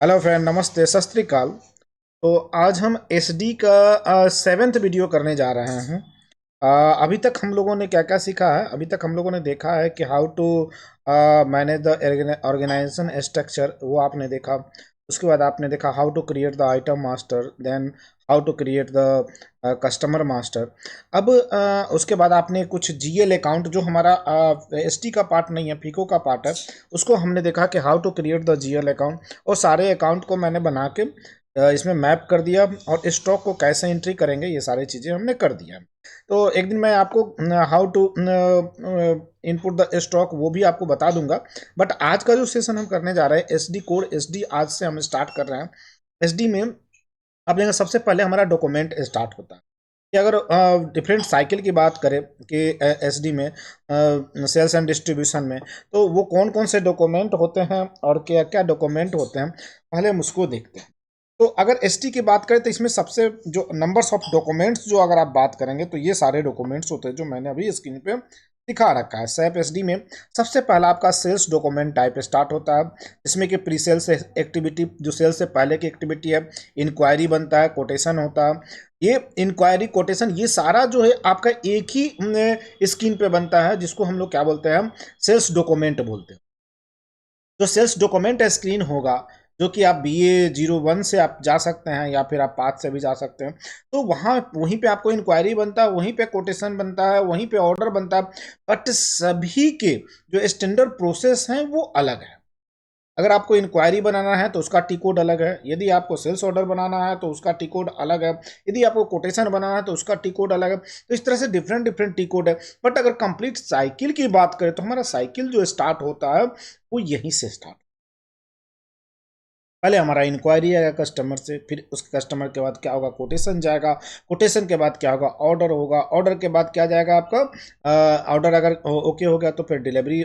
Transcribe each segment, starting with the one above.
Hello friend, नमस्ते, सत श्री अकाल। तो आज हम एसडी का सेवेंथ वीडियो करने जा रहे हैं। अभी तक हम लोगों ने क्या क्या सीखा है। अभी तक हम लोगों ने देखा है कि how to manage the organisation structure, वो आपने देखा। उसके बाद आपने देखा how to create the item master, then how to create the customer master. अब उसके बाद आपने कुछ जीएल अकाउंट, जो हमारा एसटी का पार्ट नहीं है, फीको का पार्ट है, उसको हमने देखा कि how to create the GL account. और सारे अकाउंट को मैंने बना के इसमें मैप कर दिया, और स्टॉक को कैसे एंट्री करेंगे ये सारी चीज़ें हमने कर दिया। तो एक दिन मैं आपको how to input the stock वो भी आपको बता दूंगा। बट आज का जो सेशन हम करने जा रहे हैं एसडी कोड, एसडी आज से हम स्टार्ट कर रहे हैं। एसडी में आप देखेंगे सबसे पहले हमारा डॉक्यूमेंट स्टार्ट होता है कि अगर डिफरेंट साइकिल की बात करें कि एसडी में सेल्स एंड डिस्ट्रीब्यूशन में, तो वो कौन कौन से डॉक्यूमेंट होते हैं और क्या क्या डॉक्यूमेंट होते हैं, पहले हम उसको देखते हैं। तो अगर एसटी की बात करें तो इसमें सबसे जो नंबर्स ऑफ डॉक्यूमेंट्स, जो अगर आप बात करेंगे तो ये सारे डॉक्यूमेंट्स होते हैं जो मैंने अभी स्क्रीन पे दिखा रखा है। सैप एसडी में सबसे पहला आपका सेल्स डॉक्यूमेंट टाइप स्टार्ट होता है, जिसमें कि प्री सेल्स एक्टिविटी, जो सेल्स से पहले की एक्टिविटी है, इंक्वायरी बनता है, कोटेशन होता है। ये इंक्वायरी, कोटेशन, ये सारा जो है आपका एक ही स्क्रीन पे बनता है, जिसको हम लोग क्या बोलते हैं, सेल्स डॉक्यूमेंट बोलते हैं। जो सेल्स डॉक्यूमेंट स्क्रीन होगा, जो कि आप BA01 से आप जा सकते हैं या फिर आप पाथ से भी जा सकते हैं, तो वहाँ वहीं पे आपको इंक्वायरी बनता है, वहीं पे कोटेशन बनता है, वहीं पे ऑर्डर बनता है। बट सभी के जो स्टैंडर्ड प्रोसेस हैं वो अलग है। अगर आपको इंक्वायरी बनाना है तो उसका टी कोड अलग है, यदि आपको सेल्स ऑर्डर बनाना है तो उसका टी कोड अलग है, यदि आपको कोटेशन बनाना है तो उसका टी कोड अलग है। तो इस तरह से डिफरेंट डिफरेंट टी कोड है। बट अगर कंप्लीट साइकिल की बात करें तो हमारा साइकिल जो स्टार्ट होता है वो यहीं से स्टार्ट। पहले हमारा इंक्वायरी आएगा कस्टमर से, फिर उसके कस्टमर के बाद क्या होगा, कोटेशन जाएगा, कोटेशन के बाद क्या होगा, ऑर्डर होगा, ऑर्डर के बाद क्या जाएगा आपका, ऑर्डर अगर ओके हो गया तो फिर डिलीवरी,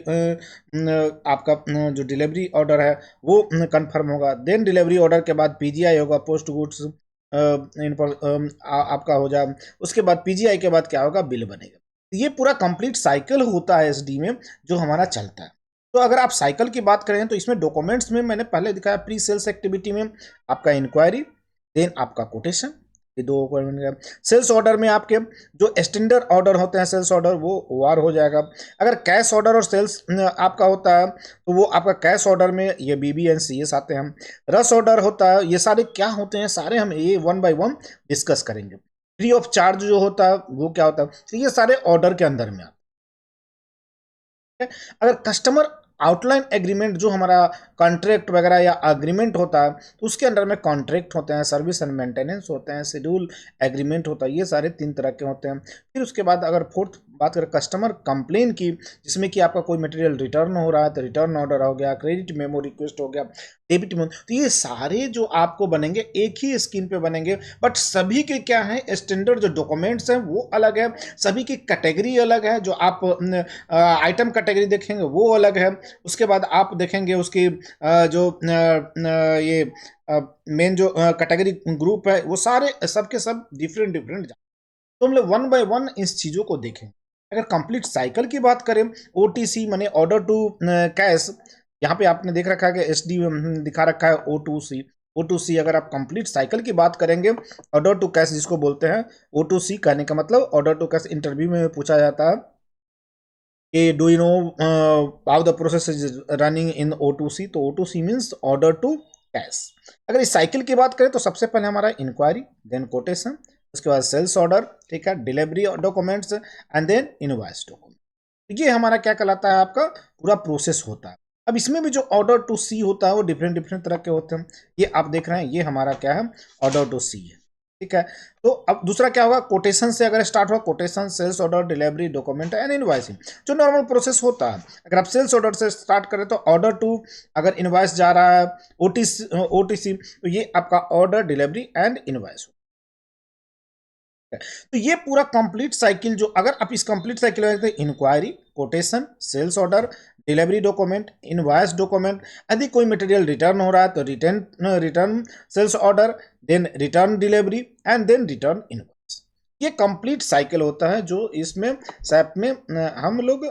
आपका जो डिलीवरी ऑर्डर है वो कंफर्म होगा। देन डिलीवरी ऑर्डर के बाद पीजीआई होगा, पोस्ट गुड्स इन पर आपका हो जाए। उसके बाद पीजीआई के बाद क्या होगा, बिल बनेगा। ये पूरा कंप्लीट साइकिल होता है एसडी में जो हमारा चलता है। तो अगर आप साइकिल की बात करें तो इसमें डॉक्यूमेंट्स में मैंने पहले दिखाया, प्री सेल्स एक्टिविटी में आपका इंक्वायरी, देन आपका कोटेशन, ये दो सेल्स ऑर्डर में आपके जो स्टैंडर्ड ऑर्डर होते हैं, सेल्स ऑर्डर, वो ओआर हो जाएगा। अगर कैश ऑर्डर और सेल्स आपका होता है तो वो आपका कैश ऑर्डर में ये बीबी एंड सीएस आते हैं। रस ऑर्डर होता है, ये सारे क्या होते हैं, सारे हम ये वन बाय वन डिस्कस करेंगे। फ्री ऑफ चार्ज जो होता है वो क्या होता है, तो ये सारे ऑर्डर के अंदर में आते हैं। अगर कस्टमर आउटलाइन एग्रीमेंट, जो हमारा कॉन्ट्रैक्ट वगैरह या अग्रीमेंट होता है, तो उसके अंदर में कॉन्ट्रैक्ट होते हैं, सर्विस एंड मेंटेनेंस होते हैं, शेड्यूल एग्रीमेंट होता है, ये सारे तीन तरह के होते हैं। फिर उसके बाद अगर फोर्थ बात करें कस्टमर कंप्लेन की, जिसमें कि आपका कोई मटेरियल रिटर्न हो रहा है तो रिटर्न ऑर्डर हो गया, क्रेडिट मेमो रिक्वेस्ट हो गया, डेबिट मेमो, तो ये सारे जो आपको बनेंगे एक ही स्क्रीन पे बनेंगे। बट सभी के क्या है, स्टैंडर्ड जो डॉक्यूमेंट्स हैं वो अलग है, सभी की कैटेगरी अलग है। जो आप आइटम कैटेगरी देखेंगे वो अलग है। उसके बाद आप देखेंगे उसकी जो ये मेन जो कैटेगरी ग्रुप है, वो सारे सबके सब डिफरेंट डिफरेंट। तो हम लोग वन बाय वन इस चीज़ों को देखें। अगर कंप्लीट साइकिल की बात करें, ओटीसी माने ऑर्डर टू कैश, यहाँ पे आपने देख रखा है कि एसडी दिखा रखा है O2C। O2C अगर आप कंप्लीट साइकिल की बात करेंगे, ऑर्डर टू कैश जिसको बोलते हैं, O2C कहने का मतलब ऑर्डर टू कैश। इंटरव्यू में पूछा जाता है कि do you know how the process is running in O2C, तो O2C means order to cash. अगर इस साइकिल की बात करें तो सबसे पहले हमारा इंक्वायरी, देन कोटेशन, उसके बाद सेल्स ऑर्डर, ठीक है, delivery documents, and then invoice document. ये हमारा क्या कहलाता है, आपका पूरा प्रोसेस होता है। अब इसमें भी जो ऑर्डर टू सी होता है वो डिफरेंट डिफरेंट तरह के होते हैं। ये आप देख रहे हैं, ये हमारा क्या है, ऑर्डर टू सी है, ठीक है। तो अब दूसरा क्या होगा, कोटेशन से अगर स्टार्ट हुआ, quotation, sales order, delivery document and invoicing, जो नॉर्मल प्रोसेस होता है। अगर आप सेल्स ऑर्डर से स्टार्ट करें तो ऑर्डर टू, अगर इनवॉइस जा रहा है, ओटीसी, तो ये आपका ऑर्डर, डिलीवरी एंड इनवॉइस। तो ये पूरा कंप्लीट साइकिल, जो अगर आप इस कंप्लीट साइकिल में देखते हैं, inquiry, quotation, sales order, delivery document, invoice document, यदि कोई मटेरियल रिटर्न हो रहा है तो return sales order, then return delivery and then return invoice. ये कंप्लीट साइकिल होता है जो इसमें सैप में हम लोग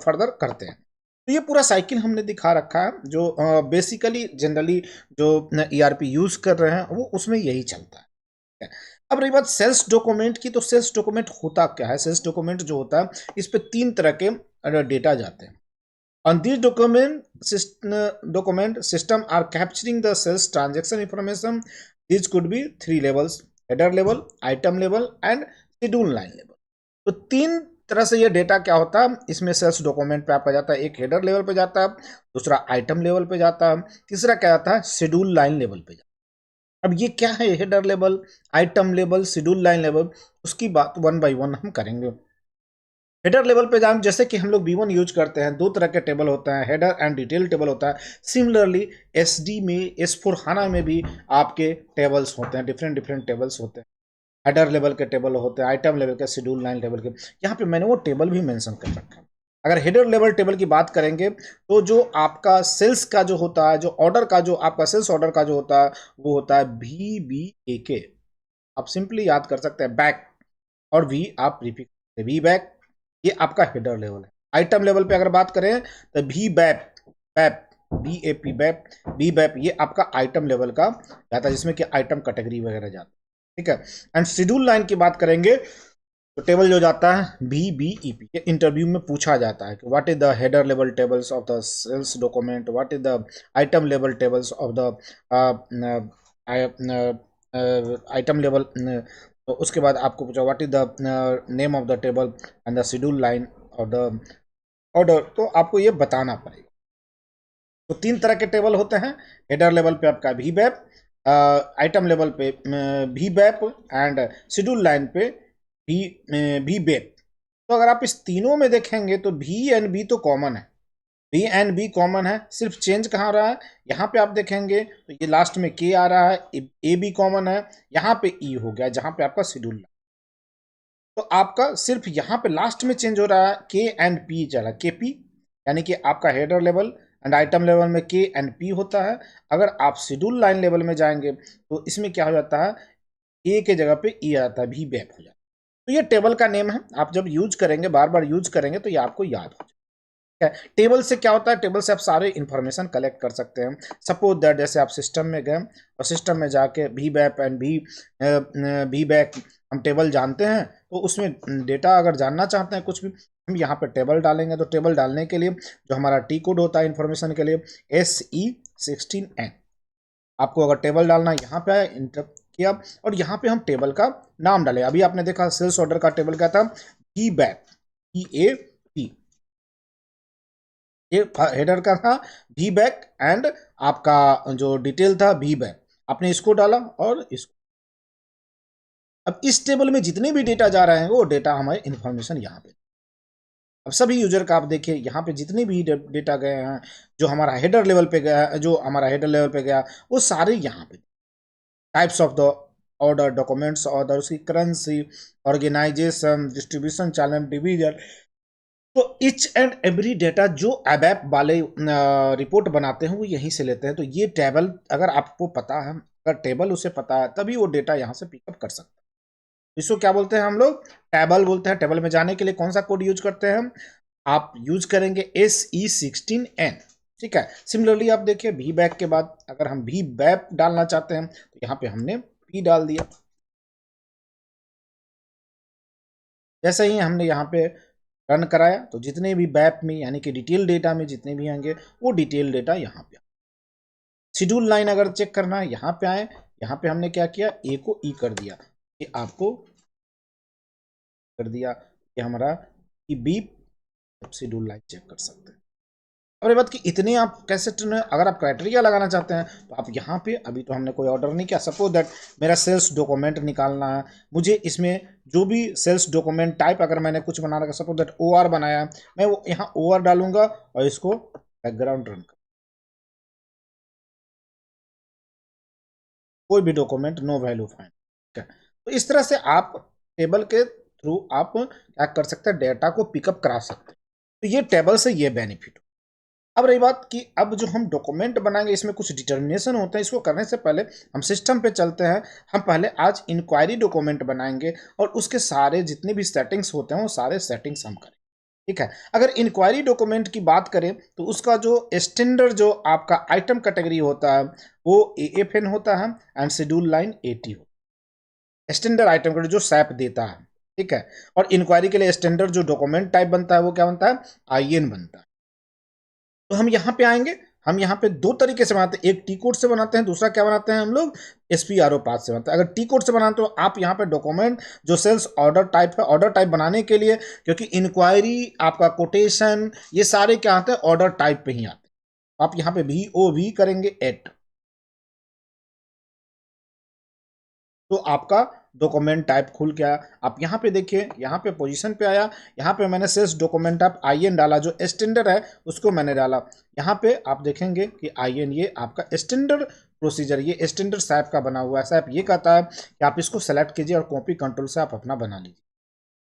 फर्दर करते हैं। तो ये पूरा साइकिल हमने दिखा रखा है, जो बेसिकली जनरली जो ईआरपी यूज कर रहे हैं वो उसमें यही चलता है। अब रही बात सेल्स डॉक्यूमेंट की, तो सेल्स डॉक्यूमेंट होता क्या है? सेल्स डॉक्यूमेंट जो होता है इस पे 3 तरह के डेटा जाते हैं। On these document system are capturing the sales transaction information. These could be 3 levels: header level, item level and schedule line level. तो 3 तरह से ये डेटा क्या होता है इसमें सेल्स डॉक्यूमेंट पे आपका जाता है। एक हेडर लेवल पे जाता है, दूसरा आइटम लेवल पे जाता है, तीसरा क्या जाता है शेड्यूल लाइन लेवल पे जाता है। अब ये क्या है header level, item level, schedule line level, उसकी बात वन बाय वन हम करेंगे। हेडर लेवल पे जाएं, जैसे कि हम लोग B1 यूज करते हैं, 2 तरह के टेबल होते हैं, हेडर एंड डिटेल टेबल होता है। सिमिलरली SD में, S4 HANA में भी आपके टेबल्स होते हैं, डिफरेंट डिफरेंट टेबल्स होते हैं। हेडर लेवल के टेबल होते हैं, आइटम लेवल के, शेड्यूल लाइन लेवल के। यहाँ पे मैंने वो टेबल भी मेंशन कर रखा है। अगर हेडर लेवल टेबल की बात करेंगे तो जो आपका सेल्स का जो होता है, जो ऑर्डर का, जो आपका सेल्स ऑर्डर का जो होता है वो होता है VBAK। आप सिंपली याद कर सकते हैं, बैक और वी आप रिपीट करते हैं, वी बैक। ये आपका हेडर लेवल है। आइटम लेवल पे अगर बात करें तो भी BAP, BAP BAP BAP, B BAP, ये आपका आइटम लेवल का जाता है जिसमें कि आइटम कैटेगरी वगैरह जाता है, ठीक है। एंड शेड्यूल लाइन की बात करेंगे तो टेबल जो जाता है BBEP। ये इंटरव्यू में पूछा जाता है कि what is the header level tables of the sales document, what is the item level tables of the item level. तो उसके बाद आपको पूछा what is the name of the table and the schedule line of the order, तो आपको ये बताना पड़ेगा। तो 3 तरह के टेबल होते हैं। हेडर लेवल पे आपका VBAP, आइटम लेवल पे VBAP एंड शेड्यूल लाइन पे VBAP। तो अगर आप इस तीनों में देखेंगे तो V एंड B तो कॉमन है, V एंड B कॉमन है, सिर्फ चेंज कहाँ रहा है, यहाँ पे आप देखेंगे तो ये लास्ट में K आ रहा है, A भी कॉमन है, यहाँ पे E हो गया जहाँ पे आपका शेड्यूल। तो आपका सिर्फ यहाँ पे लास्ट में चेंज हो रहा है, K एंड P चला, KP, यानी कि आपका header level and item level में K एंड P होता है। अगर आप शेड्यूल लाइन लेवल में जाएंगे तो इसमें क्या हो जाता है, A के जगह पे E आता है, भी बैक हो जाता है। तो ये टेबल का नेम है, आप जब यूज करेंगे, बार बार यूज करेंगे तो ये आपको याद हो जाए। टेबल से क्या होता है, टेबल से आप सारे इंफॉर्मेशन कलेक्ट कर सकते हैं। सपोज दैट जैसे आप सिस्टम में गए और सिस्टम में जाके VBAP एंड भी बैक हम टेबल जानते हैं, तो उसमें डेटा अगर जानना चाहते हैं कुछ भी, हम यहाँ पे टेबल डालेंगे। तो टेबल डालने के लिए जो हमारा T कोड होता है इन्फॉर्मेशन के लिए, SE16N। आपको अगर टेबल डालना है यहाँ पे आया, इंटर किया और यहाँ पे हम टेबल का नाम डाले। अभी आपने देखा सेल्स ऑर्डर का टेबल क्या था, VBAP, EAP, ये हेडर का था VBAC एंड आपका जो डिटेल था VBAC। आपने इसको डाला और इसको, अब इस टेबल में जितने भी डेटा जा रहे हैं वो डेटा हमारे इंफॉर्मेशन यहाँ पे। अब सभी यूजर का आप देखिए यहाँ पे जितने भी डेटा गए हैं, जो हमारा हेडर लेवल पे गया है, जो हमारा हेडर लेवल पे गया वो सारे यहाँ पे। Types of the order, documents order, उसकी currency, organisation, distribution channel, division. तो इच एंड एवरी डेटा जो एबैप वाले रिपोर्ट बनाते हैं वो यहीं से लेते हैं। तो ये टेबल अगर आपको पता है, अगर टेबल उसे पता है, तभी वो डेटा यहाँ से पिकअप कर सकता है। इसको क्या बोलते हैं हम लोग, टेबल बोलते हैं। टेबल में जाने के लिए कौन सा कोड यूज करते हैं हम, आप यूज करेंगे SE16N, ठीक है। सिमिलरली आप देखिए VBAC के बाद अगर हम VBAP डालना चाहते हैं तो यहाँ पे हमने P डाल दिया। जैसे ही हमने यहाँ पे रन कराया तो जितने भी बैप में यानी कि डिटेल डेटा में जितने भी आएंगे वो डिटेल डेटा यहाँ पे। शेड्यूल लाइन अगर चेक करना है यहाँ पे आए, यहाँ पे हमने क्या किया, ए को ई कर दिया, ये आपको कर दिया, ये हमारा बी शेड्यूल लाइन चेक कर सकते हैं। और ये बात कि इतने आप कैसे, अगर आप क्राइटेरिया लगाना चाहते हैं तो आप यहाँ पे, अभी तो हमने कोई ऑर्डर नहीं किया, सपोज दैट मेरा सेल्स डॉक्यूमेंट निकालना है, मुझे इसमें जो भी सेल्स डॉक्यूमेंट टाइप अगर मैंने कुछ बना रखा, सपोज दैट OR बनाया, मैं वो यहाँ OR डालूंगा और इसको बैकग्राउंड रन कर, कोई भी डॉक्यूमेंट नो वैल्यू फाइंड, ठीक है। तो इस तरह से आप टेबल के थ्रू आप क्या कर सकते हैं, डेटा को पिकअप करा सकते हैं। तो ये टेबल से ये बेनिफिट। अब रही बात कि अब जो हम डॉक्यूमेंट बनाएंगे इसमें कुछ डिटर्मिनेशन होते हैं। इसको करने से पहले हम सिस्टम पे चलते हैं। हम पहले आज इंक्वायरी डॉक्यूमेंट बनाएंगे और उसके सारे जितने भी सेटिंग्स होते हैं वो सारे सेटिंग्स हम करेंगे। ठीक है। अगर इंक्वायरी डॉक्यूमेंट की बात करें तो उसका जो स्टैंडर्ड जो आपका आइटम कैटेगरी होता है वो AFN होता है एंड शेड्यूल लाइन 80 हो, स्टैंडर्ड आइटम कैटेगरी जो सैप देता है, ठीक है। और इंक्वायरी के लिए स्टैंडर्ड जो डॉक्यूमेंट टाइप बनता है वो क्या बनता है, IN बनता है। तो हम यहाँ पे आएंगे, हम यहाँ पे दो तरीके से बनाते हैं, एक टी कोड से बनाते हैं, दूसरा क्या बनाते हैं हम लोग SPRO पाथ से बनाते हैं। अगर टी कोड से बनाते हो आप यहाँ पे डॉक्यूमेंट जो सेल्स ऑर्डर टाइप है, ऑर्डर टाइप बनाने के लिए, क्योंकि इंक्वायरी आपका कोटेशन ये सारे क्या आते हैं ऑर्डर टाइप पे ही आते हैं। आप यहाँ पे VOV करेंगे एट, तो आपका डॉक्यूमेंट टाइप खुल गया। आप यहाँ पे देखिए, यहाँ पे पोजीशन पे आया, यहाँ पे मैंने सेल्स डॉक्यूमेंट टाइप IN डाला, जो स्टैंडर्ड है उसको मैंने डाला। यहाँ पे आप देखेंगे कि IN ये आपका स्टैंडर्ड प्रोसीजर, ये स्टैंडर्ड सैप का बना हुआ है। सैप ये कहता है कि आप इसको सेलेक्ट कीजिए और कॉपी कंट्रोल से आप अपना बना लीजिए।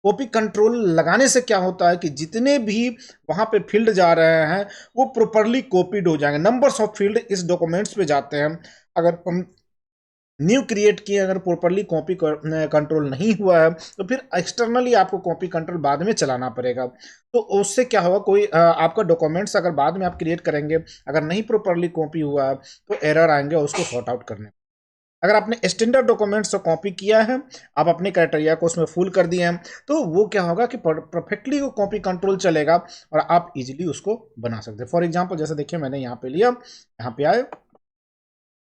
कॉपी कंट्रोल लगाने से क्या होता है कि जितने भी वहाँ पे फील्ड जा रहे हैं वो प्रॉपरली कॉपीड हो जाएंगे। नंबर्स ऑफ फील्ड इस डॉक्यूमेंट्स पे जाते हैं, अगर हम न्यू क्रिएट किए, अगर प्रॉपरली कॉपी कंट्रोल नहीं हुआ है तो फिर एक्सटर्नली आपको कॉपी कंट्रोल बाद में चलाना पड़ेगा। तो उससे क्या होगा, कोई आपका डॉक्यूमेंट्स अगर बाद में आप क्रिएट करेंगे अगर नहीं प्रॉपरली कॉपी हुआ है तो एरर आएंगे उसको सॉर्ट आउट करने। अगर आपने स्टैंडर्ड डॉक्यूमेंट्स को कॉपी किया है, आप अपने क्राइटेरिया को उसमें फुल कर दिए हैं, तो वो क्या होगा कि परफेक्टली वो कॉपी कंट्रोल चलेगा और आप इजीली उसको बना सकते हैं। फॉर एग्जांपल जैसे देखिए मैंने यहाँ पे लिया, यहाँ पे आए,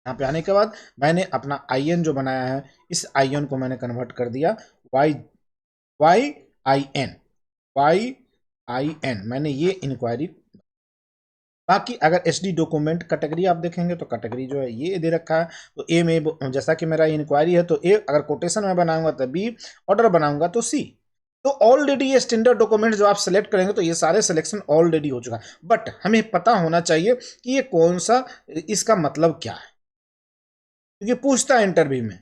यहाँ पे आने के बाद मैंने अपना IN जो बनाया है इस IN को मैंने कन्वर्ट कर दिया YIN मैंने ये इंक्वायरी। बाकी अगर SD डॉक्यूमेंट कैटेगरी आप देखेंगे तो कैटेगरी जो है ये दे रखा है, तो A में जैसा कि मेरा इंक्वायरी है तो A, अगर कोटेशन में बनाऊंगा तो B, ऑर्डर बनाऊंगा तो C। तो ऑलरेडी ये स्टैंडर्ड डॉक्यूमेंट जो आप सेलेक्ट करेंगे तो ये सारे सिलेक्शन ऑलरेडी हो चुका है, बट हमें पता होना चाहिए कि ये कौन सा, इसका मतलब क्या है, क्योंकि पूछता है इंटरव्यू में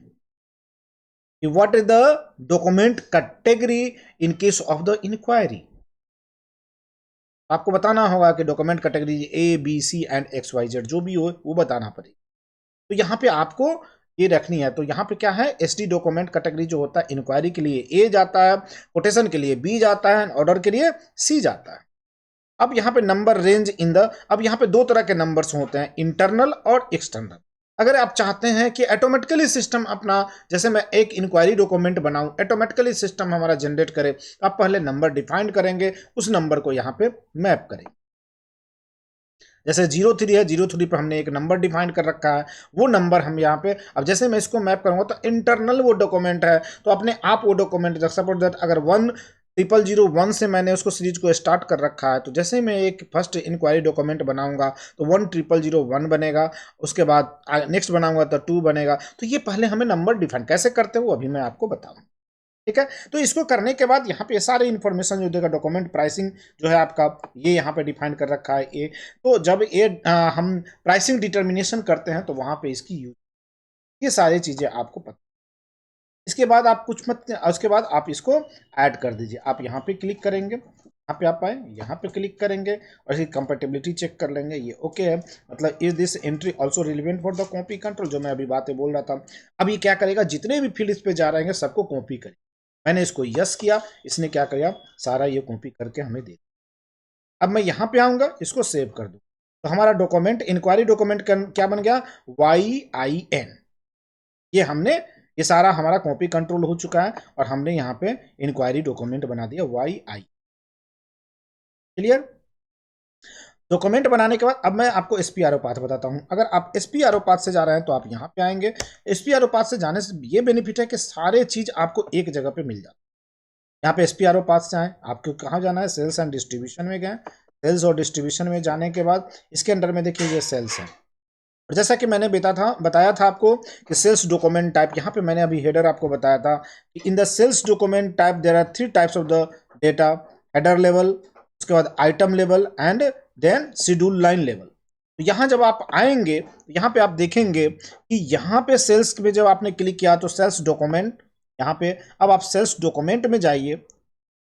कि what is the document category in case of the inquiry. आपको बताना होगा कि document category ABC and XYZ जो भी हो वो बताना पड़ेगा। तो यहाँ पे आपको ये रखनी है। तो यहाँ पे क्या है, SD डॉक्यूमेंट कैटेगरी जो होता है इंक्वायरी के लिए A जाता है, कोटेशन के लिए B जाता है, ऑर्डर के लिए C जाता है। अब यहाँ पे नंबर रेंज इन द, अब यहाँ पे दो तरह के नंबर्स होते हैं, इंटरनल और एक्सटर्नल। अगर आप चाहते हैं कि ऑटोमेटिकली सिस्टम अपना, जैसे मैं एक इंक्वायरी डॉक्यूमेंट बनाऊं ऑटोमेटिकली सिस्टम हमारा जनरेट करे, तो आप पहले नंबर डिफाइन करेंगे, उस नंबर को यहाँ पे मैप करेंगे। जैसे 03 है, 03 पे हमने एक नंबर डिफाइन कर रखा है, वो नंबर हम यहाँ पे, अब जैसे मैं इसको मैप करूंगा तो इंटरनल वो डॉक्यूमेंट है, तो अपने आप वो डॉक्यूमेंट सपोज दैट अगर 1001 से मैंने उसको सीरीज को स्टार्ट कर रखा है, तो जैसे मैं एक फर्स्ट इंक्वायरी डॉक्यूमेंट बनाऊंगा तो 1001 बनेगा, उसके बाद नेक्स्ट बनाऊंगा तो 2 बनेगा। तो ये पहले हमें नंबर डिफाइन कैसे करते हो अभी मैं आपको बताऊंगा, ठीक है। तो इसको करने के बाद यहाँ पे सारे इन्फॉर्मेशन जो देगा, डॉक्यूमेंट प्राइसिंग जो है आपका ये यहाँ पे डिफाइन कर रखा है ये। तो जब ये हम प्राइसिंग डिटर्मिनेशन करते हैं तो वहाँ पे इसकी यूज, ये सारी चीज़ें आपको पता। इसके बाद आप कुछ मत, उसके बाद आप इसको ऐड कर दीजिए। आप यहाँ पे क्लिक करेंगे, यहाँ पे आप आए, यहाँ पे क्लिक करेंगे और इसकी कंपेटेबिलिटी चेक कर लेंगे, ये ओके है, मतलब is this entry also relevant for the copy control, जो मैं अभी बातें बोल रहा था। अब ये क्या करेगा, जितने भी फील्ड इस पे जा रहे हैं सबको कॉपी करें। मैंने इसको यस किया, इसने क्या किया, सारा ये कॉपी करके हमें दे। अब मैं यहाँ पे आऊँगा, इसको सेव कर दूँ, तो हमारा डॉक्यूमेंट इंक्वायरी डॉक्यूमेंट क्या बन गया, YIN। ये हमने, ये सारा हमारा कॉपी कंट्रोल हो चुका है और हमने यहाँ पे इंक्वायरी डॉक्यूमेंट बना दिया YI। क्लियर। डॉक्यूमेंट बनाने के बाद अब मैं आपको SPRO पाथ बताता हूँ। अगर आप SPRO पाथ से जा रहे हैं तो आप यहाँ पे आएंगे। SPRO पाथ से जाने से ये बेनिफिट है कि सारे चीज आपको एक जगह पे मिल जाता है। यहाँ पे SPRO पाथ से आए, आपको कहाँ जाना है, सेल्स एंड डिस्ट्रीब्यूशन में गए। सेल्स और डिस्ट्रीब्यूशन में जाने के बाद इसके अंडर में देखिए ये सेल्स है, और जैसा कि मैंने बताया था आपको कि सेल्स डॉक्यूमेंट टाइप, यहाँ पे मैंने अभी हेडर आपको बताया था कि in the sales document type there are 3 types of the data, header level, उसके बाद item level and then schedule line level. तो यहाँ जब आप आएंगे तो यहाँ पे आप देखेंगे कि यहाँ पे सेल्स में जब आपने क्लिक किया तो सेल्स डॉक्यूमेंट, यहाँ पे अब आप सेल्स डॉक्यूमेंट में जाइए,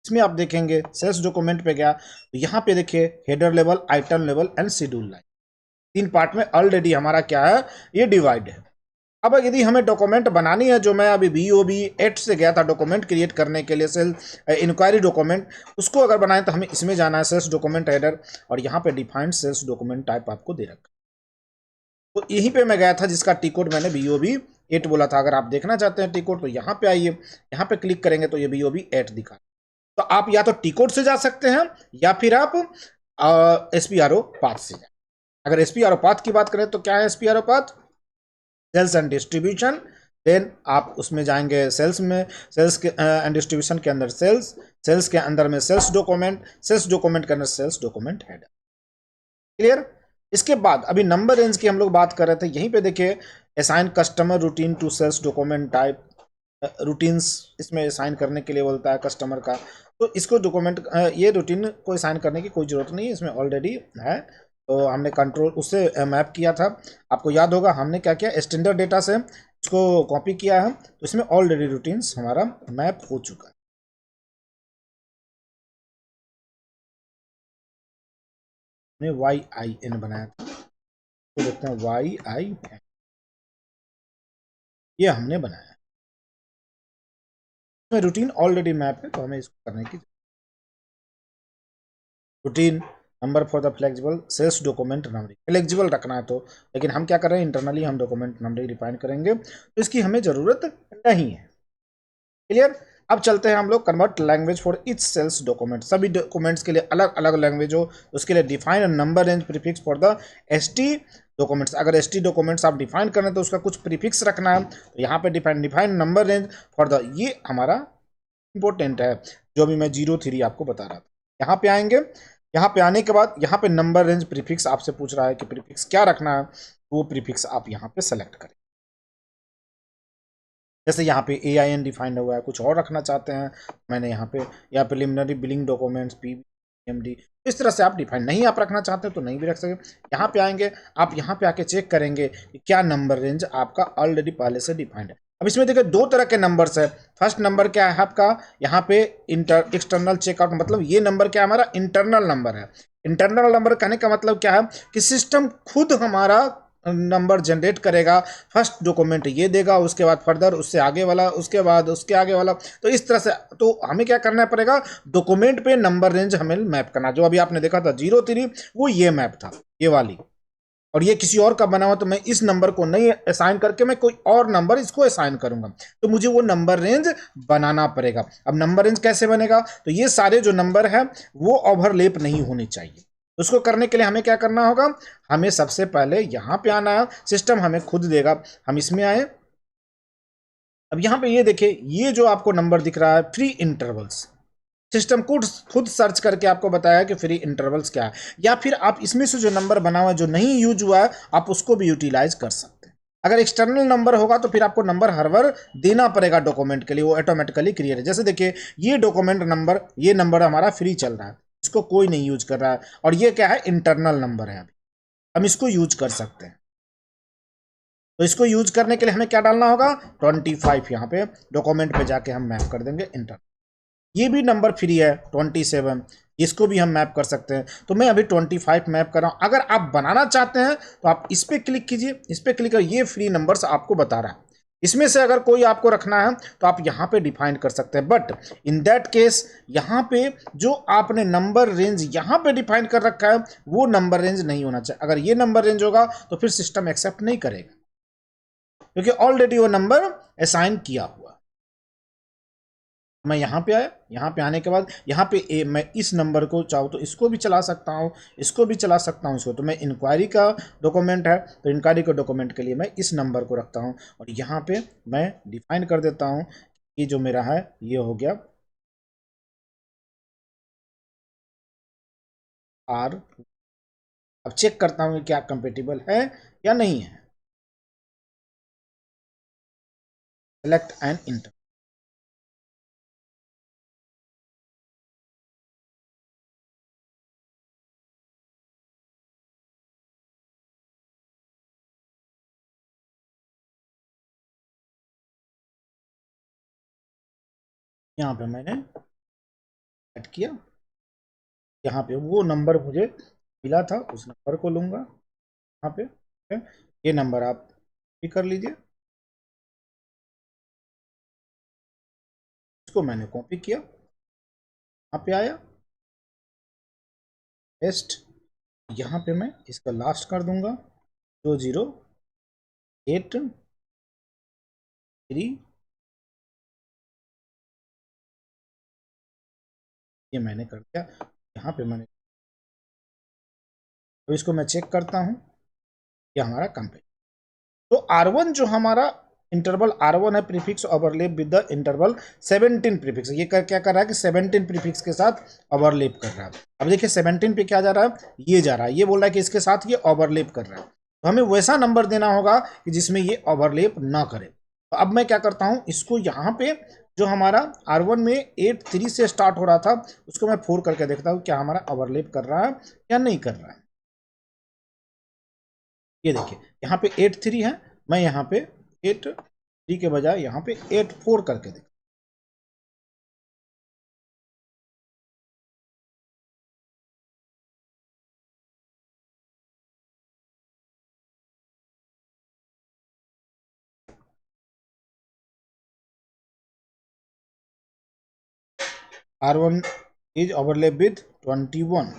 इसमें आप देखेंगे सेल्स डॉक्यूमेंट पे गया तो यहाँ पे देखिए header level, item level and schedule line, 3 part में ऑलरेडी हमारा क्या है, ये डिवाइड है। अब यदि हमें डॉक्यूमेंट बनानी है, जो मैं अभी BOB8 से गया था डॉक्यूमेंट क्रिएट करने के लिए, सेल्स इंक्वायरी डॉक्यूमेंट, उसको अगर बनाए तो हमें इसमें जाना है, सेल्स डॉक्यूमेंट हेडर, और यहाँ पे डिफाइंड सेल्स डॉक्यूमेंट टाइप आपको दे रखा है। तो यहीं पे मैं गया था जिसका टी कोड मैंने BOB8 बोला था। अगर आप देखना चाहते हैं टी कोड तो यहाँ पे आइए, यहाँ पे क्लिक करेंगे तो ये BOB8 दिखा। तो आप या तो टी कोड से जा सकते हैं या फिर आप SPRO पाथ से जाए। अगर SPRO पाथ की बात करें तो क्या है SPRO path? Sales and distribution. Then आप उसमें जाएंगे सेल्स में, सेल्स के एंड डिस्ट्रीब्यूशन के अंदर सेल्स, सेल्स के अंदर में सेल्स डॉक्यूमेंट, सेल्स डॉक्यूमेंट के अंदर सेल्स डॉक्यूमेंट हेडर। क्लियर? इसके बाद अभी नंबर रेंज की हम लोग बात कर रहे थे, यहीं पे देखिए assign customer routine to sales document type, routines इसमें असाइन करने के लिए बोलता है कस्टमर का। तो इसको डॉक्यूमेंट ये रूटीन को असाइन करने की कोई जरूरत नहीं है, इसमें ऑलरेडी है। तो हमने कंट्रोल उससे मैप किया था, आपको याद होगा हमने क्या किया, स्टैंडर्ड डेटा से इसको कॉपी किया है, तो इसमें ऑलरेडी रूटीन्स हमारा मैप हो चुका है। हमने YIN बनाया था, तो देखते हैं YIN, ये हमने बनाया है, इसमें रूटीन ऑलरेडी मैप है, तो हमें इसको करने की routine number for the flexible sales document numbering, flexible रखना है तो, लेकिन हम क्या कर रहे हैं इंटरनली हम डॉक्यूमेंट नंबरिंग डिफाइन करेंगे, तो इसकी हमें जरूरत नहीं है। क्लियर? अब चलते हैं हम लोग convert language for each sales document, सभी डॉक्यूमेंट्स के लिए अलग अलग लैंग्वेज हो, उसके लिए define number range prefix for the ST documents. अगर ST डॉक्यूमेंट्स आप डिफाइन करना है तो उसका कुछ प्रीफिक्स रखना है, तो यहाँ पे define number range for the, ये हमारा इंपॉर्टेंट है, जो भी मैं 03 आपको बता रहा था। यहाँ पे आएंगे, यहाँ पे आने के बाद यहाँ पे नंबर रेंज प्रीफिक्स आपसे पूछ रहा है कि प्रीफिक्स क्या रखना है, वो प्रीफिक्स आप यहाँ पे सेलेक्ट करें। जैसे यहाँ पे AIN डिफाइंड हुआ है, कुछ और रखना चाहते हैं मैंने यहाँ पे, या प्रिलिमिनरी बिलिंग डॉक्यूमेंट्स PBMD, इस तरह से आप डिफाइन नहीं आप रखना चाहते तो नहीं भी रख सकते। यहाँ पे आएंगे, आप यहाँ पे आके चेक करेंगे कि क्या नंबर रेंज आपका ऑलरेडी पहले से डिफाइंड है। अब इसमें देखिए दो तरह के नंबर्स है। फर्स्ट नंबर क्या है आपका, यहाँ पे एक्सटर्नल चेकआउट, मतलब ये नंबर क्या है हमारा, इंटरनल नंबर है। इंटरनल नंबर कहने का मतलब क्या है कि सिस्टम खुद हमारा नंबर जनरेट करेगा, फर्स्ट डॉक्यूमेंट ये देगा, उसके बाद फर्दर उससे आगे वाला, उसके बाद उसके आगे वाला, तो इस तरह से। तो हमें क्या करना पड़ेगा, डॉक्यूमेंट पे नंबर रेंज हमें मैप करना। जो अभी आपने देखा था 03, वो ये मैप था, ये वाली, और ये किसी और का बना हुआ, तो मैं इस नंबर को नहीं असाइन करके मैं कोई और नंबर इसको असाइन करूंगा, तो मुझे वो नंबर रेंज बनाना पड़ेगा। अब नंबर रेंज कैसे बनेगा, तो ये सारे जो नंबर है वो ओवरलैप नहीं होने चाहिए। उसको करने के लिए हमें क्या करना होगा, हमें सबसे पहले यहां पे आना है, सिस्टम हमें खुद देगा। हम इसमें आए, अब यहां पे ये देखिए, ये जो आपको नंबर दिख रहा है फ्री इंटरवल्स, सिस्टम खुद खुद सर्च करके आपको बताया कि फ्री इंटरवल्स क्या है। या फिर आप इसमें से जो नंबर बना हुआ है जो नहीं यूज हुआ है, आप उसको भी यूटिलाइज कर सकते हैं। अगर एक्सटर्नल नंबर होगा तो फिर आपको नंबर हर बार देना पड़ेगा डॉक्यूमेंट के लिए, वो ऑटोमेटिकली क्रिएट है। जैसे देखिए ये डॉक्यूमेंट नंबर, ये नंबर हमारा फ्री चल रहा है, इसको कोई नहीं यूज कर रहा है, और ये क्या है, इंटरनल नंबर है, अभी हम इसको यूज कर सकते हैं। तो इसको यूज करने के लिए हमें क्या डालना होगा, 25 यहाँ पे डॉक्यूमेंट पे जाके हम मैप कर देंगे इंटर। ये भी नंबर फ्री है 27, इसको भी हम मैप कर सकते हैं। तो मैं अभी 25 मैप कर रहा हूं। अगर आप बनाना चाहते हैं तो आप इस पर क्लिक कीजिए, इस पर क्लिक कर, ये फ्री नंबर्स आपको बता रहा है। इसमें से अगर कोई आपको रखना है तो आप यहां पे डिफाइन कर सकते हैं, बट इन दैट केस यहां पे जो आपने नंबर रेंज यहां पे डिफाइन कर रखा है वो नंबर रेंज नहीं होना चाहिए। अगर ये नंबर रेंज होगा तो फिर सिस्टम एक्सेप्ट नहीं करेगा, क्योंकि ऑलरेडी वो नंबर असाइन किया हुआ। मैं यहाँ पे आया, यहाँ पे आने के बाद यहाँ पे मैं इस नंबर को चाहूँ तो इसको भी चला सकता हूँ, इसको भी चला सकता हूँ, इसको। तो मैं इंक्वायरी का डॉक्यूमेंट है, तो इंक्वायरी के डॉक्यूमेंट के लिए मैं इस नंबर को रखता हूँ, और यहाँ पे मैं डिफाइन कर देता हूँ कि जो मेरा है ये हो गया R। अब चेक करता हूँ कि क्या कंपेटिबल है या नहीं है, सेलेक्ट एंड इंटर। यहाँ पे मैंने ऐड किया, यहाँ पे वो नंबर मुझे मिला था, उस नंबर को लूंगा यहाँ पे, ठीक है? ये नंबर आप भी कर लीजिए। इसको मैंने कॉपी किया, यहाँ पे आया, पेस्ट, यहाँ पे मैं इसका लास्ट कर दूंगा 008 3, ये मैंने कर दिया। यहाँ पे मैंने, तो इसको मैं चेक करता हूँ, ये हमारा कंप्लीट। तो R1 जो हमारा इंटरवल R1 है, prefix overlap with the interval 17 prefix, ये क्या कर रहा है कि 17 प्रीफिक्स के साथ ओवरलैप कर रहा है। अब देखिए 17 पे क्या जा रहा है, ये जा रहा है, ये बोल रहा है कि इसके साथ ये ओवरलैप कर रहा है, तो हमें वैसा नंबर देना होगा कि जिसमें ये ओवरलैप ना करे। तो अब मैं क्या करता हूँ, इसको यहाँ पे जो हमारा R1 में 8 3 से स्टार्ट हो रहा था, उसको मैं 4 करके देखता हूँ क्या हमारा ओवरलैप कर रहा है या नहीं कर रहा है। ये देखिए यहाँ पे 8 3 है, मैं यहाँ पे 8 3 के बजाय यहाँ पे 8 4 करके देख। R1 is overlap with 21।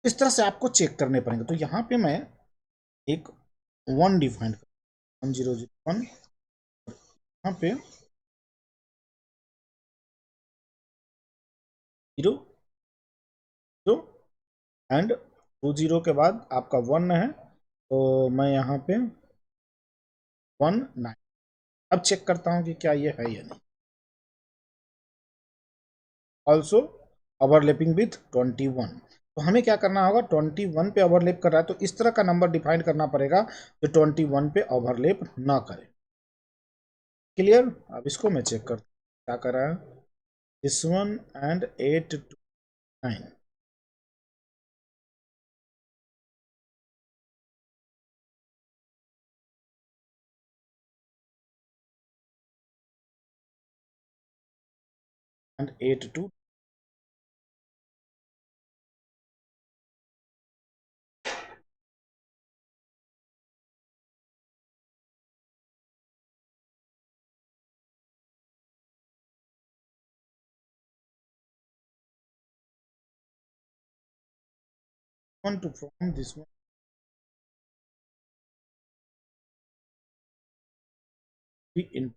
इस तरह से आपको चेक करने पड़ेंगे। तो यहाँ पे मैं एक 1 डिफाइन कर, 1001, यहाँ पे 0 एंड 20 के बाद आपका 1 है, तो मैं यहाँ पे 19। अब चेक करता हूँ कि क्या ये है या नहीं। Also overlapping with 21। तो हमें क्या करना होगा, 21 पे ओवरलैप कर रहा है, तो इस तरह का नंबर डिफाइन करना पड़ेगा जो 21 पे ओवरलैप ना करे। क्लियर। अब इसको मैं चेक करता हूँ क्या कर रहा है, this one and 8 to 9। And 8 to, one to from this one be in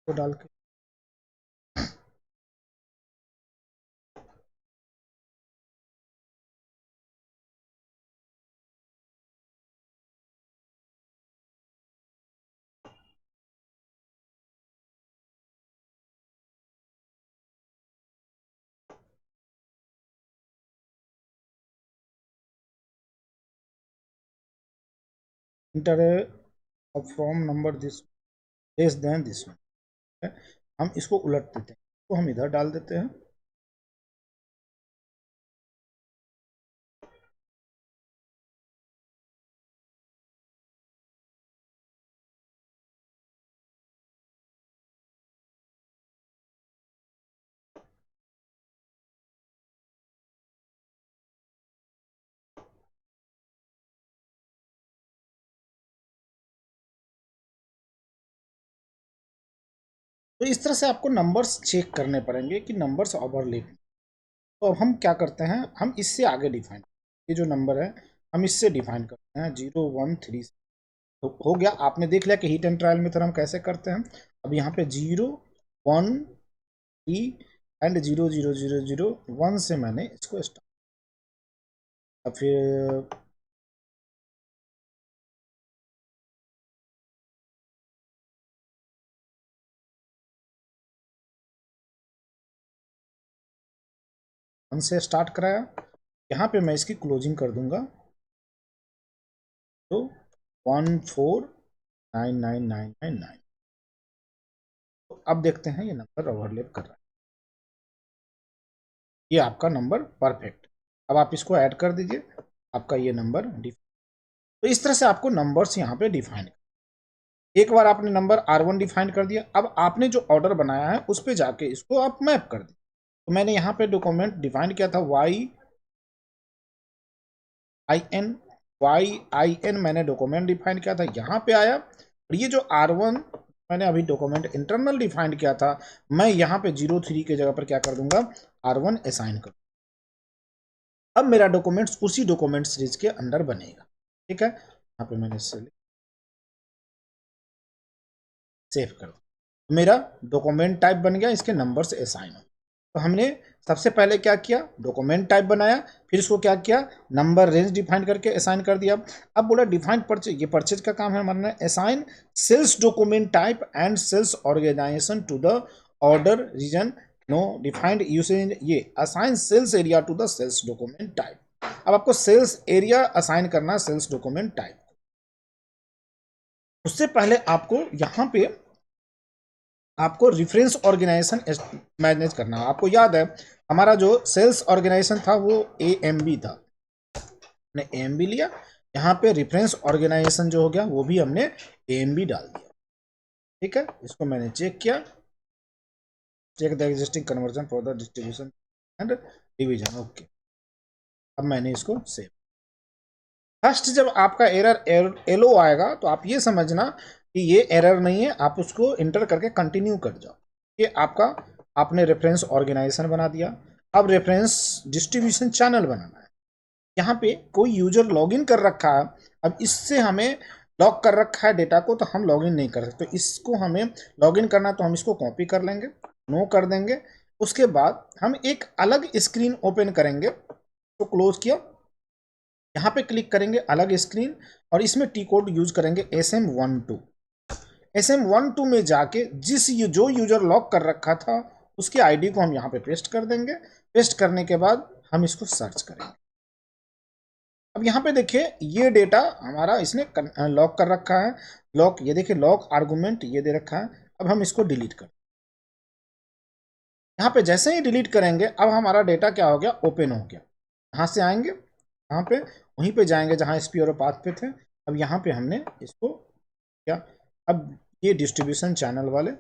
को डाल के inter from number this less than this one. हम इसको उलट देते हैं, तो हम इधर डाल देते हैं। तो इस तरह से आपको नंबर्स चेक करने पड़ेंगे कि नंबर्स ओवरलैप। तो अब हम क्या करते हैं, हम इससे आगे डिफाइन, ये जो नंबर है हम इससे डिफाइन करते हैं 0 1 3। तो हो गया, आपने देख लिया कि हीट एंड ट्रायल मेथड हम कैसे करते हैं। अब यहाँ पे 0 1 3 एंड 0 0 0 0 1 से मैंने इसको स्टार्ट। अब फिर वन से स्टार्ट कराया, यहाँ पे मैं इसकी क्लोजिंग कर दूंगा, तो 1499999। तो अब देखते हैं ये नंबर ओवरलैप कर रहा है, ये आपका नंबर परफेक्ट। अब आप इसको ऐड कर दीजिए, आपका ये नंबर डिफाइन। तो इस तरह से आपको नंबर्स यहाँ पे डिफाइन, एक बार आपने नंबर R1 डिफाइन कर दिया, अब आपने जो ऑर्डर बनाया है उस पर जाके इसको आप मैप कर दिए। तो मैंने यहाँ पे डॉक्यूमेंट डिफाइन किया था YIN मैंने डॉक्यूमेंट डिफाइन किया था, यहाँ पे आया। और ये जो R1 मैंने अभी डॉक्यूमेंट इंटरनल डिफाइन किया था, मैं यहाँ पे 03 के जगह पर क्या कर दूंगा, R1 असाइन कर। अब मेरा डॉक्यूमेंट्स उसी डॉक्यूमेंट सीरीज के अंदर बनेगा। ठीक है, यहाँ पे मैंने सेव कर दिया, मेरा डॉक्यूमेंट टाइप बन गया, इसके नंबर से असाइन हो। तो हमने सबसे पहले क्या किया, डॉक्यूमेंट टाइप बनाया, फिर इसको क्या किया, नंबर रेंज डिफाइन करके असाइन कर दिया। अब बोला डिफाइन परचेज, ये परचेज का काम है हमारा, assign sales document type and sales organisation to the order reason no defined usage, ये assign sales area to the sales document type. अब आपको सेल्स एरिया असाइन करना सेल्स डॉक्यूमेंट टाइप। उससे पहले आपको यहाँ पे आपको रेफरेंस ऑर्गेनाइजेशन मैनेज करना है। आपको याद है हमारा जो सेल्स ऑर्गेनाइजेशन था वो AMB था, हमने AMB लिया। यहाँ पे रेफरेंस ऑर्गेनाइजेशन जो हो गया वो भी हमने AMB डाल दिया। ठीक है, इसको मैंने चेक किया, check the existing conversion for the distribution and division. Okay, अब मैंने इसको सेव। फर्स्ट जब आपका एरर एलो आएगा तो आप ये समझना कि ये एरर नहीं है, आप उसको इंटर करके कंटिन्यू कर जाओ। ये आपका, आपने रेफरेंस ऑर्गेनाइजेशन बना दिया। अब रेफरेंस डिस्ट्रीब्यूशन चैनल बनाना है। यहाँ पे कोई यूजर लॉगिन कर रखा है, अब इससे हमें लॉक कर रखा है डेटा को, तो हम लॉगिन नहीं कर सकते। तो इसको हमें लॉगिन करना, तो हम इसको कॉपी कर लेंगे, नो कर देंगे। उसके बाद हम एक अलग स्क्रीन ओपन करेंगे, तो क्लोज किया, यहाँ पे क्लिक करेंगे अलग स्क्रीन, और इसमें टी कोड यूज करेंगे SM12। SM12 में जाके जो यूजर लॉक कर रखा था उसके आईडी को हम यहाँ पे पेस्ट कर देंगे। पेस्ट करने के बाद हम इसको सर्च करेंगे। अब यहाँ पे देखिए ये डेटा हमारा इसने लॉक कर रखा है, लॉक, ये देखिए लॉक आर्गुमेंट ये दे रखा है। अब हम इसको डिलीट कर, यहाँ पे जैसे ही डिलीट करेंगे अब हमारा डेटा क्या हो गया, ओपन हो गया। यहाँ से आएंगे, यहाँ पे वहीं पे जाएंगे जहाँ SP और पाथ पे थे। अब यहाँ पे हमने इसको क्या, अब ये डिस्ट्रीब्यूशन चैनल वाले,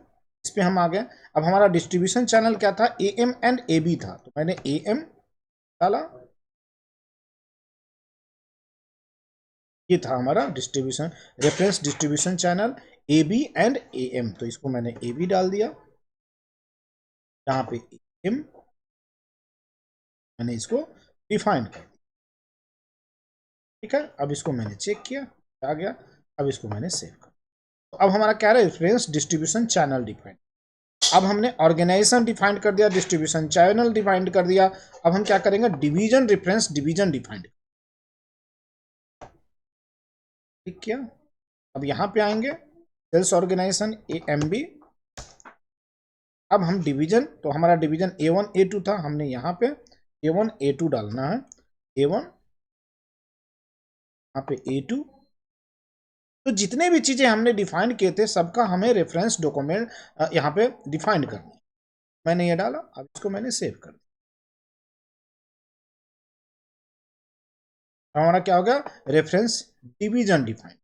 इस पे हम आ गए। अब हमारा डिस्ट्रीब्यूशन चैनल क्या था, AM एंड AB था, तो मैंने AM डाला, ये था हमारा distribution reference distribution channel AB and AM, तो इसको मैंने AB डाल दिया। यहाँ पे AM मैंने इसको डिफाइन कर दिया। ठीक है, अब इसको मैंने चेक किया, आ गया। अब इसको मैंने सेव कर, तो अब हमारा क्या है, रेफरेंस डिस्ट्रीब्यूशन चैनल डिफाइन। अब हमने ऑर्गेनाइजेशन डिफाइन कर दिया, डिस्ट्रीब्यूशन चैनल डिफाइन कर दिया। अब हम क्या करेंगे, डिवीजन रेफरेंस डिवीजन डिफाइन। ठीक किया, अब यहाँ पे आएंगे सेल्स ऑर्गेनाइजेशन AMB। अब हम डिवीजन, तो हमारा डिवीजन A1 A2 था, हमने यहाँ पे A1 A2 डालना है, A1 यहाँ पे A2। तो जितने भी चीजें हमने डिफाइन किए थे सबका हमें रेफरेंस डॉक्यूमेंट यहाँ पे डिफाइन करनी है। मैंने ये डाला, अब इसको मैंने सेव कर दिया। हमारा क्या हो गया, reference division define.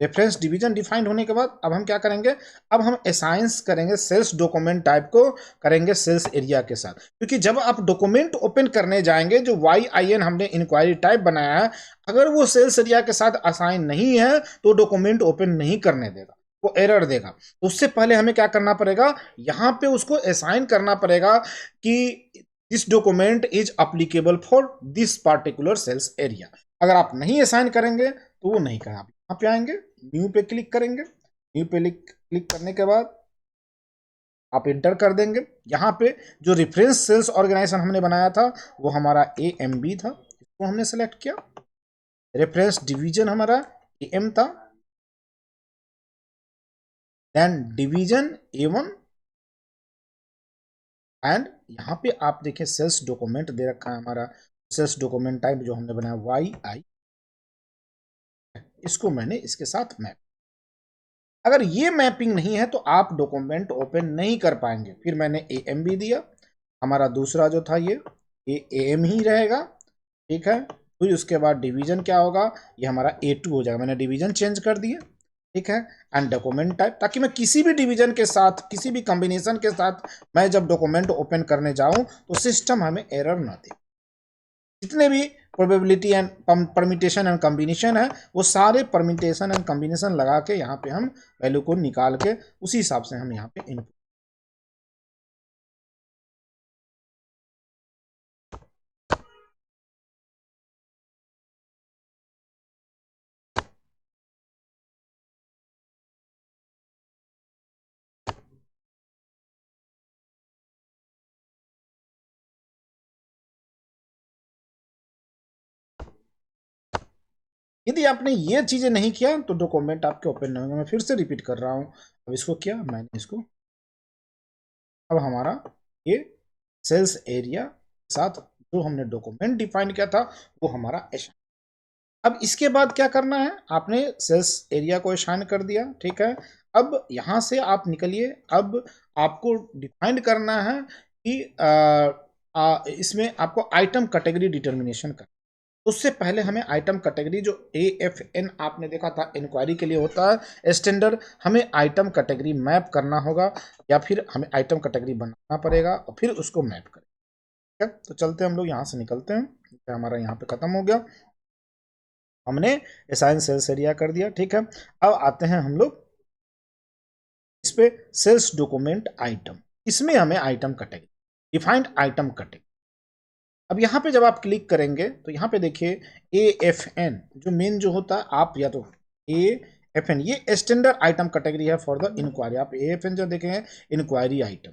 Reference division defined होने के बाद अब हम क्या करेंगे, अब हम असाइंस करेंगे सेल्स डॉक्यूमेंट टाइप को, करेंगे सेल्स एरिया के साथ। क्योंकि जब आप डॉक्यूमेंट ओपन करने जाएंगे, जो YIN हमने इंक्वायरी टाइप बनाया है, अगर वो सेल्स एरिया के साथ असाइन नहीं है तो डॉक्यूमेंट ओपन नहीं करने देगा, वो एरर देगा। तो उससे पहले हमें क्या करना पड़ेगा, यहाँ पे उसको असाइन करना पड़ेगा कि this document is applicable for this particular sales area. अगर आप नहीं असाइन करेंगे तो वो नहीं करेगा। आप यहाँ पे आएंगे, न्यू पे क्लिक करेंगे, न्यू पे क्लिक करने के बाद आप इंटर कर देंगे। यहाँ पे जो रेफरेंस सेल्स ऑर्गेनाइजेशन हमने बनाया था वो हमारा AMB था, इसको हमने सेलेक्ट किया। रेफरेंस डिवीजन हमारा AM था, देन डिवीजन A1, एंड यहाँ पे आप देखिए सेल्स डॉक्यूमेंट दे रखा है हमारा, सेल्स डॉक्यूमेंट टाइप जो हमने बनाया YI, इसको मैंने इसके साथ मैप। अगर ये मैपिंग नहीं है तो आप डॉक्यूमेंट ओपन नहीं कर पाएंगे। फिर मैंने AMB दिया, हमारा दूसरा जो था ये AM ही रहेगा। ठीक है, फिर उसके बाद डिवीजन क्या होगा, ये हमारा A2 हो जाएगा। मैंने डिवीजन चेंज कर दिए। ठीक है, एंड डॉक्यूमेंट टाइप, ताकि मैं किसी भी डिवीजन के साथ, किसी भी कॉम्बिनेशन के साथ मैं जब डॉक्यूमेंट ओपन करने जाऊं तो सिस्टम हमें एरर ना दे। जितने भी probability and permutation and combination है, वो सारे परमिटेशन एंड कॉम्बिनेशन लगा के यहाँ पे हम वैल्यू को निकाल के उसी हिसाब से हम यहाँ पे इनपुट। यदि आपने ये चीजें नहीं किया तो डॉक्यूमेंट आपके ओपन नहीं होंगे। मैं फिर से रिपीट कर रहा हूँ। अब इसको किया मैंने इसको, अब हमारा ये सेल्स एरिया के साथ जो हमने डॉक्यूमेंट डिफाइन किया था वो हमारा एशाइन। अब इसके बाद क्या करना है, आपने सेल्स एरिया को असाइन कर दिया, ठीक है। अब यहां से आप निकलिए। अब आपको डिफाइन करना है कि इसमें आपको आइटम कैटेगरी डिटर्मिनेशन कर। उससे पहले हमें आइटम कैटेगरी जो AFN आपने देखा था इंक्वायरी के लिए होता है स्टैंडर्ड, हमें आइटम कैटेगरी मैप करना होगा या फिर हमें आइटम कैटेगरी बनाना पड़ेगा और फिर उसको मैप करें। ठीक है, तो चलते हम लोग यहाँ से निकलते हैं। हमारा यहाँ पे खत्म हो गया, हमने असाइन सेल्स एरिया कर दिया, ठीक है। अब आते हैं हम लोग इस पे सेल्स डॉक्यूमेंट आइटम, इसमें हमें item category defined item category. अब यहाँ पे जब आप क्लिक करेंगे तो यहाँ पे देखिए AFN जो मेन जो होता है, आप या तो AFN ये स्टैंडर्ड आइटम कैटेगरी है फॉर द इंक्वायरी। आप AFN जो देखेंगे इंक्वायरी आइटम,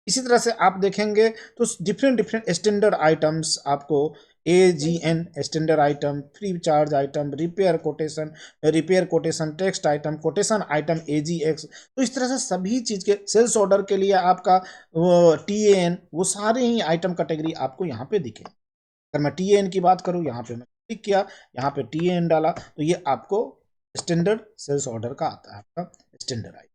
इसी तरह से आप देखेंगे तो डिफरेंट डिफरेंट स्टैंडर्ड आइटम्स आपको AGN standard item, free charge item, repair quotation, text item, quotation item AGX। तो इस तरह से सभी चीज के सेल्स ऑर्डर के लिए आपका TAN, वो सारे ही आइटम कैटेगरी आपको यहाँ पे दिखे। अगर मैं TAN की बात करूँ, यहाँ पे मैं क्लिक किया, यहाँ पे TAN डाला तो ये आपको स्टैंडर्ड सेल्स ऑर्डर का आता है, आपका स्टैंडर्ड आइटम।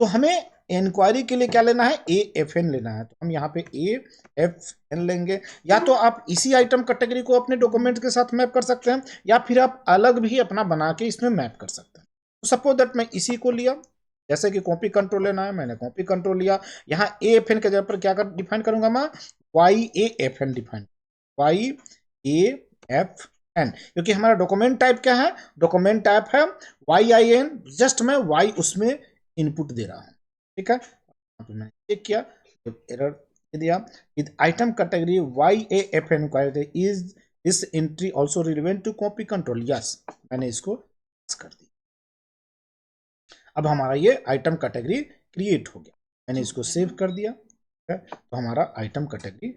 तो हमें इंक्वायरी के लिए क्या लेना है, AFN लेना है, तो हम यहाँ पे AFN लेंगे। या तो आप इसी आइटम कैटेगरी को अपने डॉक्यूमेंट के साथ मैप कर सकते हैं या फिर आप अलग भी अपना बना के इसमें मैप कर सकते हैं। तो सपोज दैट मैं इसी को लिया, जैसे कि कॉपी कंट्रोल लेना है, मैंने कॉपी कंट्रोल लिया। यहाँ AFN के जगह पर क्या कर डिफाइन करूंगा मैं, YAFN डिफाइन, YAFN, क्योंकि हमारा डॉक्यूमेंट टाइप क्या है, डॉक्यूमेंट टाइप है YIN, जस्ट मैं Y उसमें इनपुट दे रहा हूं, ठीक है। यहाँ पे मैंने चेक किया तो एरर दिया, with item category YAFN is this entry also relevant to copy control, yes मैंने इसको कर दिया। अब हमारा ये आइटम कैटेगरी क्रिएट हो गया, मैंने इसको सेव कर दिया, ठीक है। तो हमारा आइटम कैटेगरी,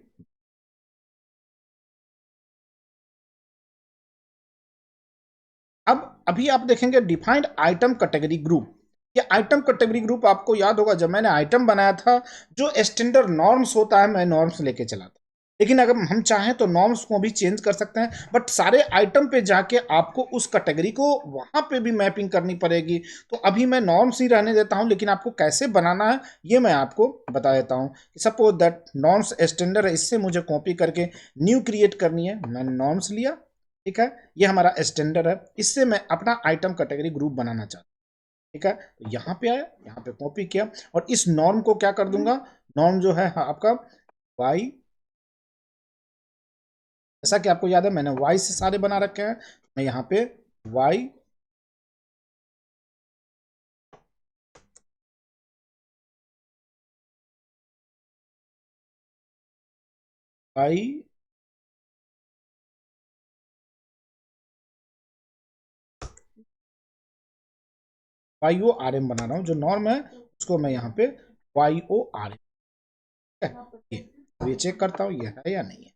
अब अभी आप देखेंगे डिफाइंड आइटम कैटेगरी ग्रुप। ये आइटम कैटेगरी ग्रुप आपको याद होगा जब मैंने आइटम बनाया था, जो स्टैंडर्ड नॉर्म्स होता है मैं नॉर्म्स लेके चला था, लेकिन अगर हम चाहें तो नॉर्म्स को भी चेंज कर सकते हैं, बट सारे आइटम पे जाके आपको उस कैटेगरी को वहां पे भी मैपिंग करनी पड़ेगी। तो अभी मैं नॉर्म्स ही रहने देता हूं, लेकिन आपको कैसे बनाना है ये मैं आपको बता देता हूं। सपोज दैट नॉर्म्स स्टैंडर्ड है, इससे मुझे कॉपी करके न्यू क्रिएट करनी है, मैंने नॉर्म्स लिया, ठीक है। ये हमारा स्टैंडर्ड है, इससे मैं अपना आइटम कैटेगरी ग्रुप बनाना चाहता हूँ, ठीक है। तो यहाँ पे आया, यहाँ पे कॉपी किया और इस नॉर्म को क्या कर दूंगा, नॉर्म जो है आपका वाई, जैसा कि आपको याद है मैंने वाई से सारे बना रखे हैं, मैं यहाँ पे Y Y Y O R M बना रहा हूँ, जो नॉर्म है उसको मैं यहाँ पे वाई ओ आर एम, ये चेक करता हूँ ये है या नहीं है।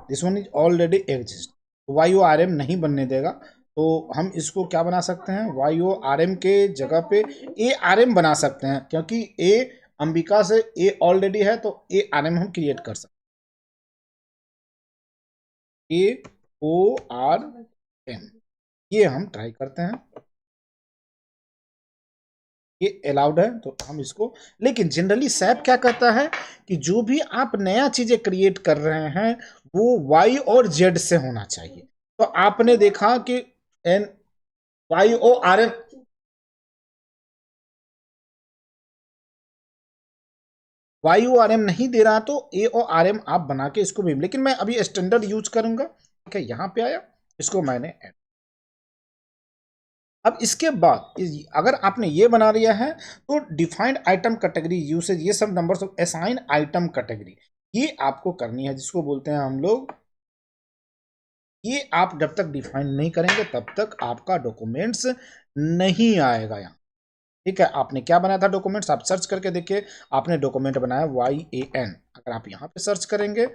This one is already exist, Y O R M नहीं बनने देगा, तो हम इसको क्या बना सकते हैं, वाई ओ आर एम के जगह पे ए आर एम बना सकते हैं, क्योंकि ए अंबिका से ए ऑलरेडी है, तो ए आर एम हम क्रिएट कर सकते हैं, AORM, ये हम ट्राई करते हैं, ये अलाउड है तो हम इसको। लेकिन जनरली सैप क्या कहता है कि जो भी आप नया चीजें क्रिएट कर रहे हैं वो वाई और जेड से होना चाहिए। तो आपने देखा कि an Y O R M, Y O R M नहीं दे रहा तो ए ओ आर एम आप बना के इसको भी, लेकिन मैं अभी स्टैंडर्ड यूज करूंगा। ठीक है, यहाँ पे आया, इसको मैंने ऐड। अब इसके बाद अगर आपने ये बना लिया है तो डिफाइंड आइटम कैटेगरी यूसेज, ये सब numbers of assign item category ये आपको करनी है, जिसको बोलते हैं हम लोग। ये आप जब तक डिफाइन नहीं करेंगे तब तक आपका डॉक्यूमेंट्स नहीं आएगा यहाँ। ठीक है, आपने क्या बनाया था डॉक्यूमेंट्स, आप सर्च करके देखिए। आपने डॉक्यूमेंट बनाया YAN, अगर आप यहाँ पे सर्च करेंगे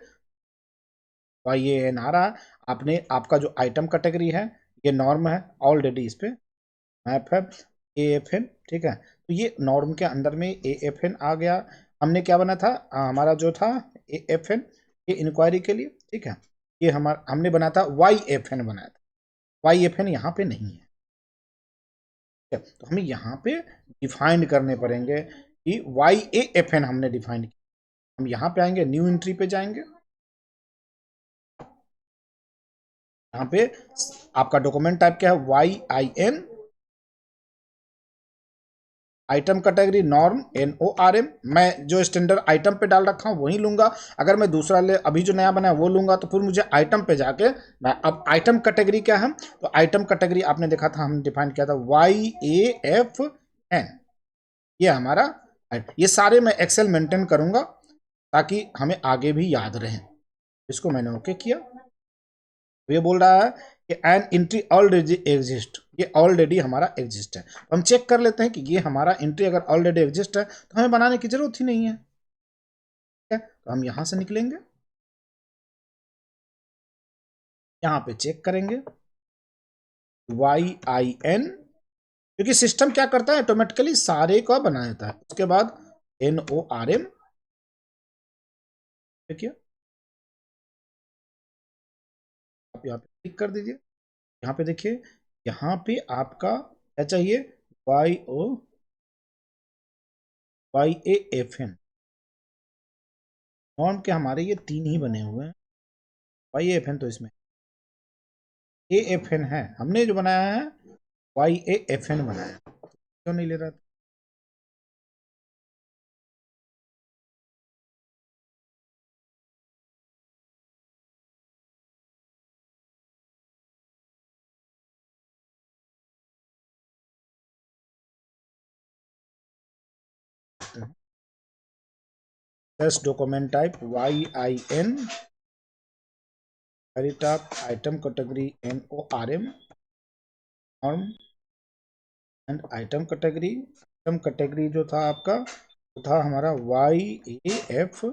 YAN आ रहा है। आपने आपका जो आइटम कैटेगरी है ये नॉर्म है, ऑलरेडी इस पे मैप है AFN। ठीक है, तो ये नॉर्म के अंदर में AFN आ गया। हमने क्या बना था, हमारा जो था AFN, ये इंक्वायरी के लिए। ठीक है, ये हमारा हमने बना था YFN बनाया था, YFN यहाँ पे नहीं है। तो हमें यहाँ पे डिफाइन करने पड़ेंगे कि YAFN हमने डिफाइन किया। हम यहाँ पे आएंगे, न्यू एंट्री पे जाएंगे। यहाँ पे आपका डॉक्यूमेंट टाइप क्या है, YIN, item category norm NORM। मैं जो स्टैंडर्ड आइटम पे डाल रखा हूँ वही लूंगा। अगर मैं दूसरा ले अभी जो नया बना है वो लूंगा तो फिर मुझे आइटम पे जाके मैं, अब आइटम कैटेगरी क्या है, तो आइटम कैटेगरी आपने देखा था, हमने डिफाइन किया था YAFN। ये हमारा, ये सारे मैं एक्सेल मेंटेन करूंगा ताकि हमें आगे भी याद रहे। इसको मैंने ओके किया। ये बोल रहा है कि एन एंट्री ऑलरेडी एग्जिस्ट, ये ऑलरेडी हमारा एग्जिस्ट है। तो हम चेक कर लेते हैं कि ये हमारा एंट्री अगर ऑलरेडी एग्जिस्ट है तो हमें बनाने की जरूरत ही नहीं है। ठीक है, तो हम यहां से निकलेंगे, यहां पे चेक करेंगे YIN, क्योंकि सिस्टम क्या करता है ऑटोमेटिकली सारे का बना देता है। उसके बाद NORM, देखिए आप यहाँ पे क्लिक कर दीजिए। यहाँ पे देखिए, यहाँ पे आपका क्या चाहिए, YAFN। नॉर्म के हमारे ये 3 ही बने हुए हैं, YAFN तो इसमें AFN है, हमने जो बनाया है YAFN बनाया, क्यों नहीं ले रहा था। Document type YIN, top item category NORM, norm and item category. Item category जो था आपका वो था हमारा YAF,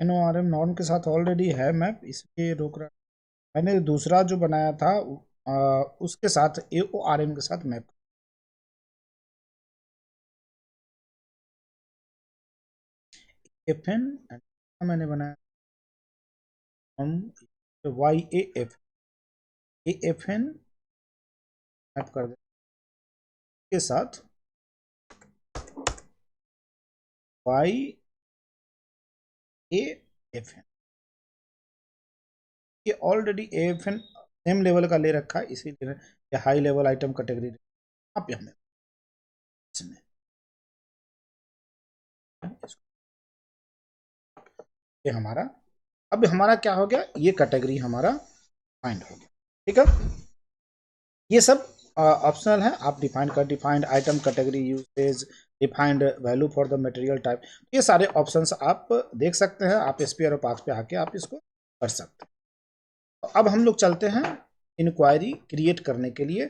NORM नॉर्म के साथ ऑलरेडी है मैप, इसलिए रोक रहा। मैंने दूसरा जो बनाया था उसके साथ AORM के साथ मैप। FN मैंने बनाया हम YAFN मैप कर दे के साथ YAFN। ये ऑलरेडी AFN सेम लेवल का ले रखा है, इसीलिए ये हाई लेवल आइटम कैटेगरी आप हमें इसमें ये हमारा, अब हमारा क्या हो गया, ये कैटेगरी हमारा फाइंड हो गया। ठीक है, ये सब ऑप्शनल है, आप डिफाइन कर, defined item category usage, defined value for the material type, ये सारे ऑप्शंस आप देख सकते हैं। आप स्पेयर और पाथ पे आके आप इसको कर सकते हैं। तो अब हम लोग चलते हैं इंक्वायरी क्रिएट करने के लिए।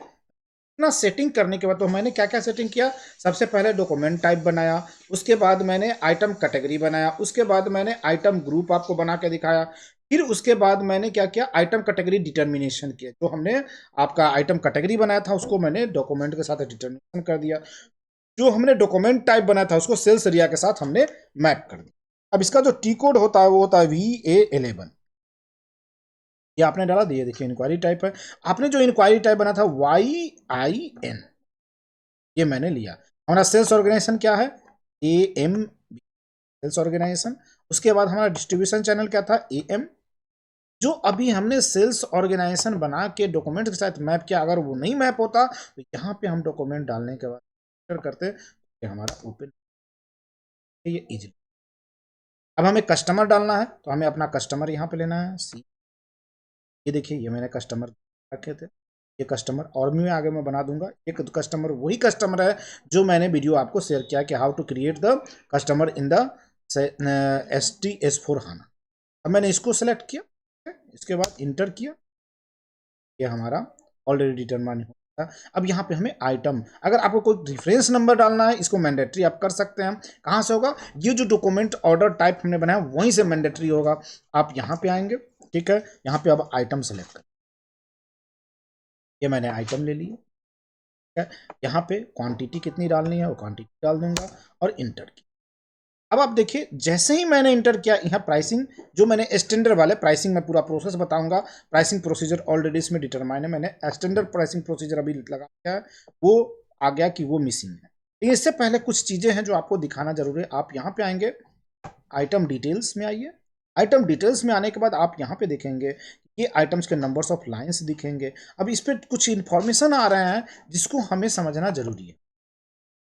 ना सेटिंग करने के बाद तो मैंने क्या क्या सेटिंग किया, सबसे पहले डॉक्यूमेंट टाइप बनाया, उसके बाद मैंने आइटम कैटेगरी बनाया, उसके बाद मैंने आइटम ग्रुप आपको बना के दिखाया, फिर उसके बाद मैंने क्या किया, आइटम कैटेगरी डिटर्मिनेशन किया। जो हमने आपका आइटम कैटेगरी बनाया था उसको मैंने डॉक्यूमेंट के साथ डिटर्मिनेशन कर दिया, जो हमने डॉक्यूमेंट टाइप बनाया था उसको सेल्स एरिया के साथ हमने मैप कर दिया। अब इसका जो टी कोड होता है वो होता है VA11। ये आपने डाला, दिए देखिए इंक्वायरी टाइप है। आपने जो इंक्वायरी टाइप बना था YIN, ये मैंने लिया। हमारा सेल्स ऑर्गेनाइजेशन क्या है, AM सेल्स ऑर्गेनाइजेशन। उसके बाद हमारा डिस्ट्रीब्यूशन चैनल क्या था, AM। जो अभी हमने सेल्स ऑर्गेनाइजेशन बना के डॉक्यूमेंट के साथ मैप किया, अगर वो नहीं मैप होता तो यहाँ पे हम डॉक्यूमेंट डालने के बाद करते तो हमारा ओपन, ये इजी। अब हमें कस्टमर डालना है तो हमें अपना कस्टमर यहाँ पे लेना है C। ये देखिए ये मैंने कस्टमर रखे थे, ये कस्टमर और भी आगे मैं बना दूंगा। एक कस्टमर वही कस्टमर है जो मैंने वीडियो आपको शेयर किया कि how to create the customer in the STS4HANA। अब मैंने इसको सेलेक्ट किया, इसके बाद इंटर किया, ये हमारा ऑलरेडी डिटरमाइन हो गया। अब यहाँ पे हमें आइटम, अगर आपको कोई रेफरेंस नंबर डालना है इसको मैंडेटरी आप कर सकते हैं। कहाँ से होगा, ये जो डॉक्यूमेंट ऑर्डर टाइप हमने बनाया वहीं से मैंडेटरी होगा। आप यहाँ पे आएंगे, ठीक है, यहाँ पे अब आइटम सेलेक्ट कर, ये मैंने आइटम ले लिया, ठीक है। यहाँ पे क्वांटिटी कितनी डालनी है वो क्वांटिटी डाल दूंगा और इंटर की। अब आप देखिए जैसे ही मैंने इंटर किया, यहाँ प्राइसिंग जो मैंने स्टैंडर्ड वाले प्राइसिंग में पूरा प्रोसेस बताऊंगा, प्राइसिंग प्रोसीजर ऑलरेडी इसमें डिटरमाइन है, मैंने स्टैंडर्ड प्राइसिंग प्रोसीजर अभी लगा दिया है, वो आ गया कि वो मिसिंग है। तो इससे पहले कुछ चीजें हैं जो आपको दिखाना जरूरी है। आप यहाँ पे आएंगे, आइटम डिटेल्स में आइए। आइटम डिटेल्स में आने के बाद आप यहाँ पे देखेंगे ये आइटम्स के नंबर्स ऑफ लाइंस दिखेंगे। अब इस पर कुछ इंफॉर्मेशन आ रहे हैं जिसको हमें समझना जरूरी है।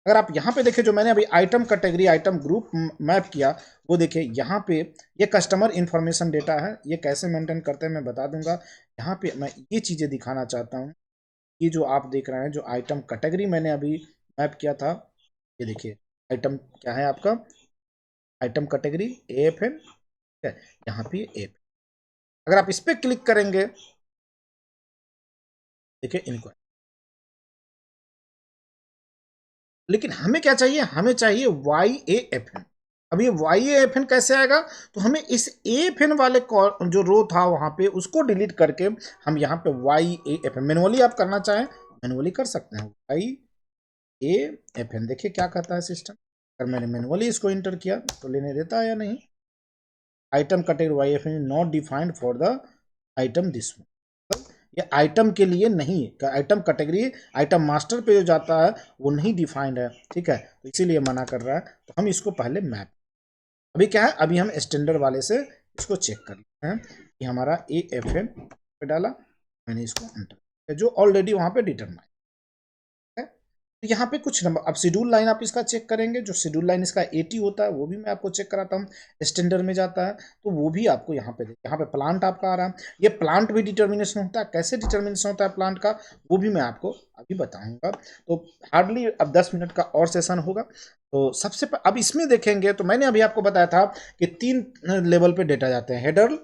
अगर आप यहाँ पे देखें, जो मैंने अभी item category item group map किया, वो देखिए यहाँ पे ये कस्टमर इंफॉर्मेशन डेटा है, ये कैसे मेंटेन करते हैं मैं बता दूंगा। यहाँ पे मैं ये चीज़ें दिखाना चाहता हूँ। ये जो आप देख रहे हैं, जो आइटम कैटेगरी मैंने अभी मैप किया था, ये देखिए आइटम क्या है आपका, आइटम कैटेगरी AFN, ठीक है, यहाँ पे AFN। अगर आप इस पर क्लिक करेंगे, देखिए इनको, लेकिन हमें क्या चाहिए, हमें चाहिए YAFN। अब ये YAFN कैसे आएगा, तो हमें इस AFN वाले जो रो था वहां पे उसको डिलीट करके हम यहाँ पे YAFN मैनुअली आप करना चाहें मैनुअली कर सकते हैं। YAFN देखिए क्या कहता है सिस्टम। अगर मैंने मैनुअली इसको इंटर किया तो लेने देता है या नहीं। Item category YAFN not defined for the item this one, ये आइटम के लिए नहीं, आइटम कैटेगरी आइटम मास्टर पे जो जाता है वो नहीं डिफाइंड है, ठीक है, तो इसीलिए मना कर रहा है। तो हम इसको पहले मैप, अभी क्या है, अभी हम स्टैंडर्ड वाले से इसको चेक कर लेते हैं कि हमारा AFN पे डाला, मैंने इसको एंटर, जो ऑलरेडी वहां पे डिटरमाइन है। तो यहाँ पे कुछ नंबर, अब शेड्यूल लाइन आप इसका चेक करेंगे, जो शेड्यूल लाइन इसका 80 होता है वो भी मैं आपको चेक कराता हूँ। स्टैंडर्ड में जाता है तो वो भी आपको यहाँ पे प्लांट आपका आ रहा है। ये प्लांट भी डिटर्मिनेशन होता है, कैसे डिटर्मिनेशन होता है प्लांट का वो भी मैं आपको अभी बताऊंगा। तो हार्डली अब 10 मिनट का और सेशन होगा। तो अब इसमें देखेंगे तो मैंने अभी आपको बताया था कि 3 लेवल पे डेटा जाते हैं, हेडर,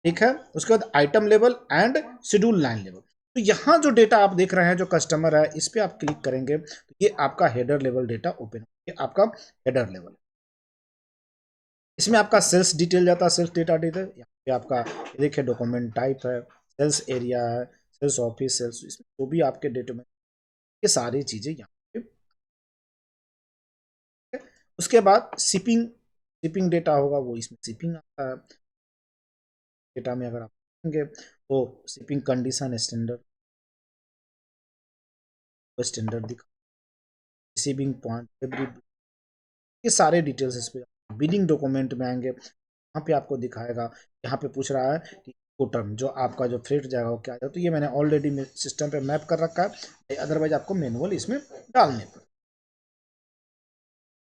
ठीक है, उसके बाद item level and schedule line level. तो यहाँ जो डेटा आप देख रहे हैं जो कस्टमर है, इस पर आप क्लिक करेंगे तो ये आपका हेडर लेवल डेटा ओपन, ये आपका हेडर लेवल, इसमें आपका सेल्स डिटेल जाता है, सेल्स डेटा डिटेल। यहाँ पे आपका ये देखिए डॉक्यूमेंट टाइप है, सेल्स एरिया है, सेल्स ऑफिस, सेल्स, इसमें जो भी आपके डेटा में ये सारी चीजें यहाँ पे। उसके बाद शिपिंग, शिपिंग डेटा होगा वो इसमें शिपिंग आता है। डेटा में अगर आप देखेंगे तो शिपिंग कंडीशन स्टैंडर्ड, स्टैंडर्ड दिखा, रिसीविंग पॉइंट, एवरी, ये सारे डिटेल्स इस पे। बिलिंग डॉक्यूमेंट में आएंगे, यहाँ पे आपको दिखाएगा, यहाँ पे पूछ रहा है कि टर्म जो आपका जो फ्रेट जाएगा वो क्या जाएगा, तो ये मैंने ऑलरेडी सिस्टम पे मैप कर रखा है, अदरवाइज आपको मैनुअल इसमें डालने पर,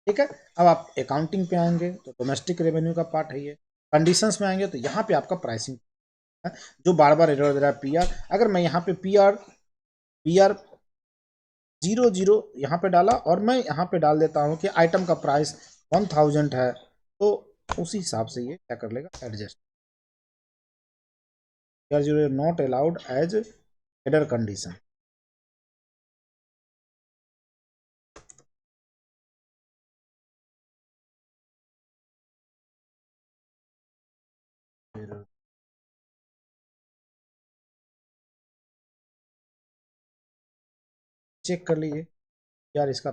ठीक है। अब आप अकाउंटिंग पे आएंगे तो डोमेस्टिक रेवेन्यू का पार्ट है ये। कंडीशंस में आएंगे तो यहाँ पे आपका प्राइसिंग है, जो बार बार एरर दे रहा है PR। अगर मैं यहाँ पे PR 00 यहाँ पे डाला और मैं यहाँ पे डाल देता हूँ कि आइटम का प्राइस 1000 है, तो उसी हिसाब से ये क्या कर लेगा, adjust. PR 0 not allowed as header condition, check कर लीजिए यार इसका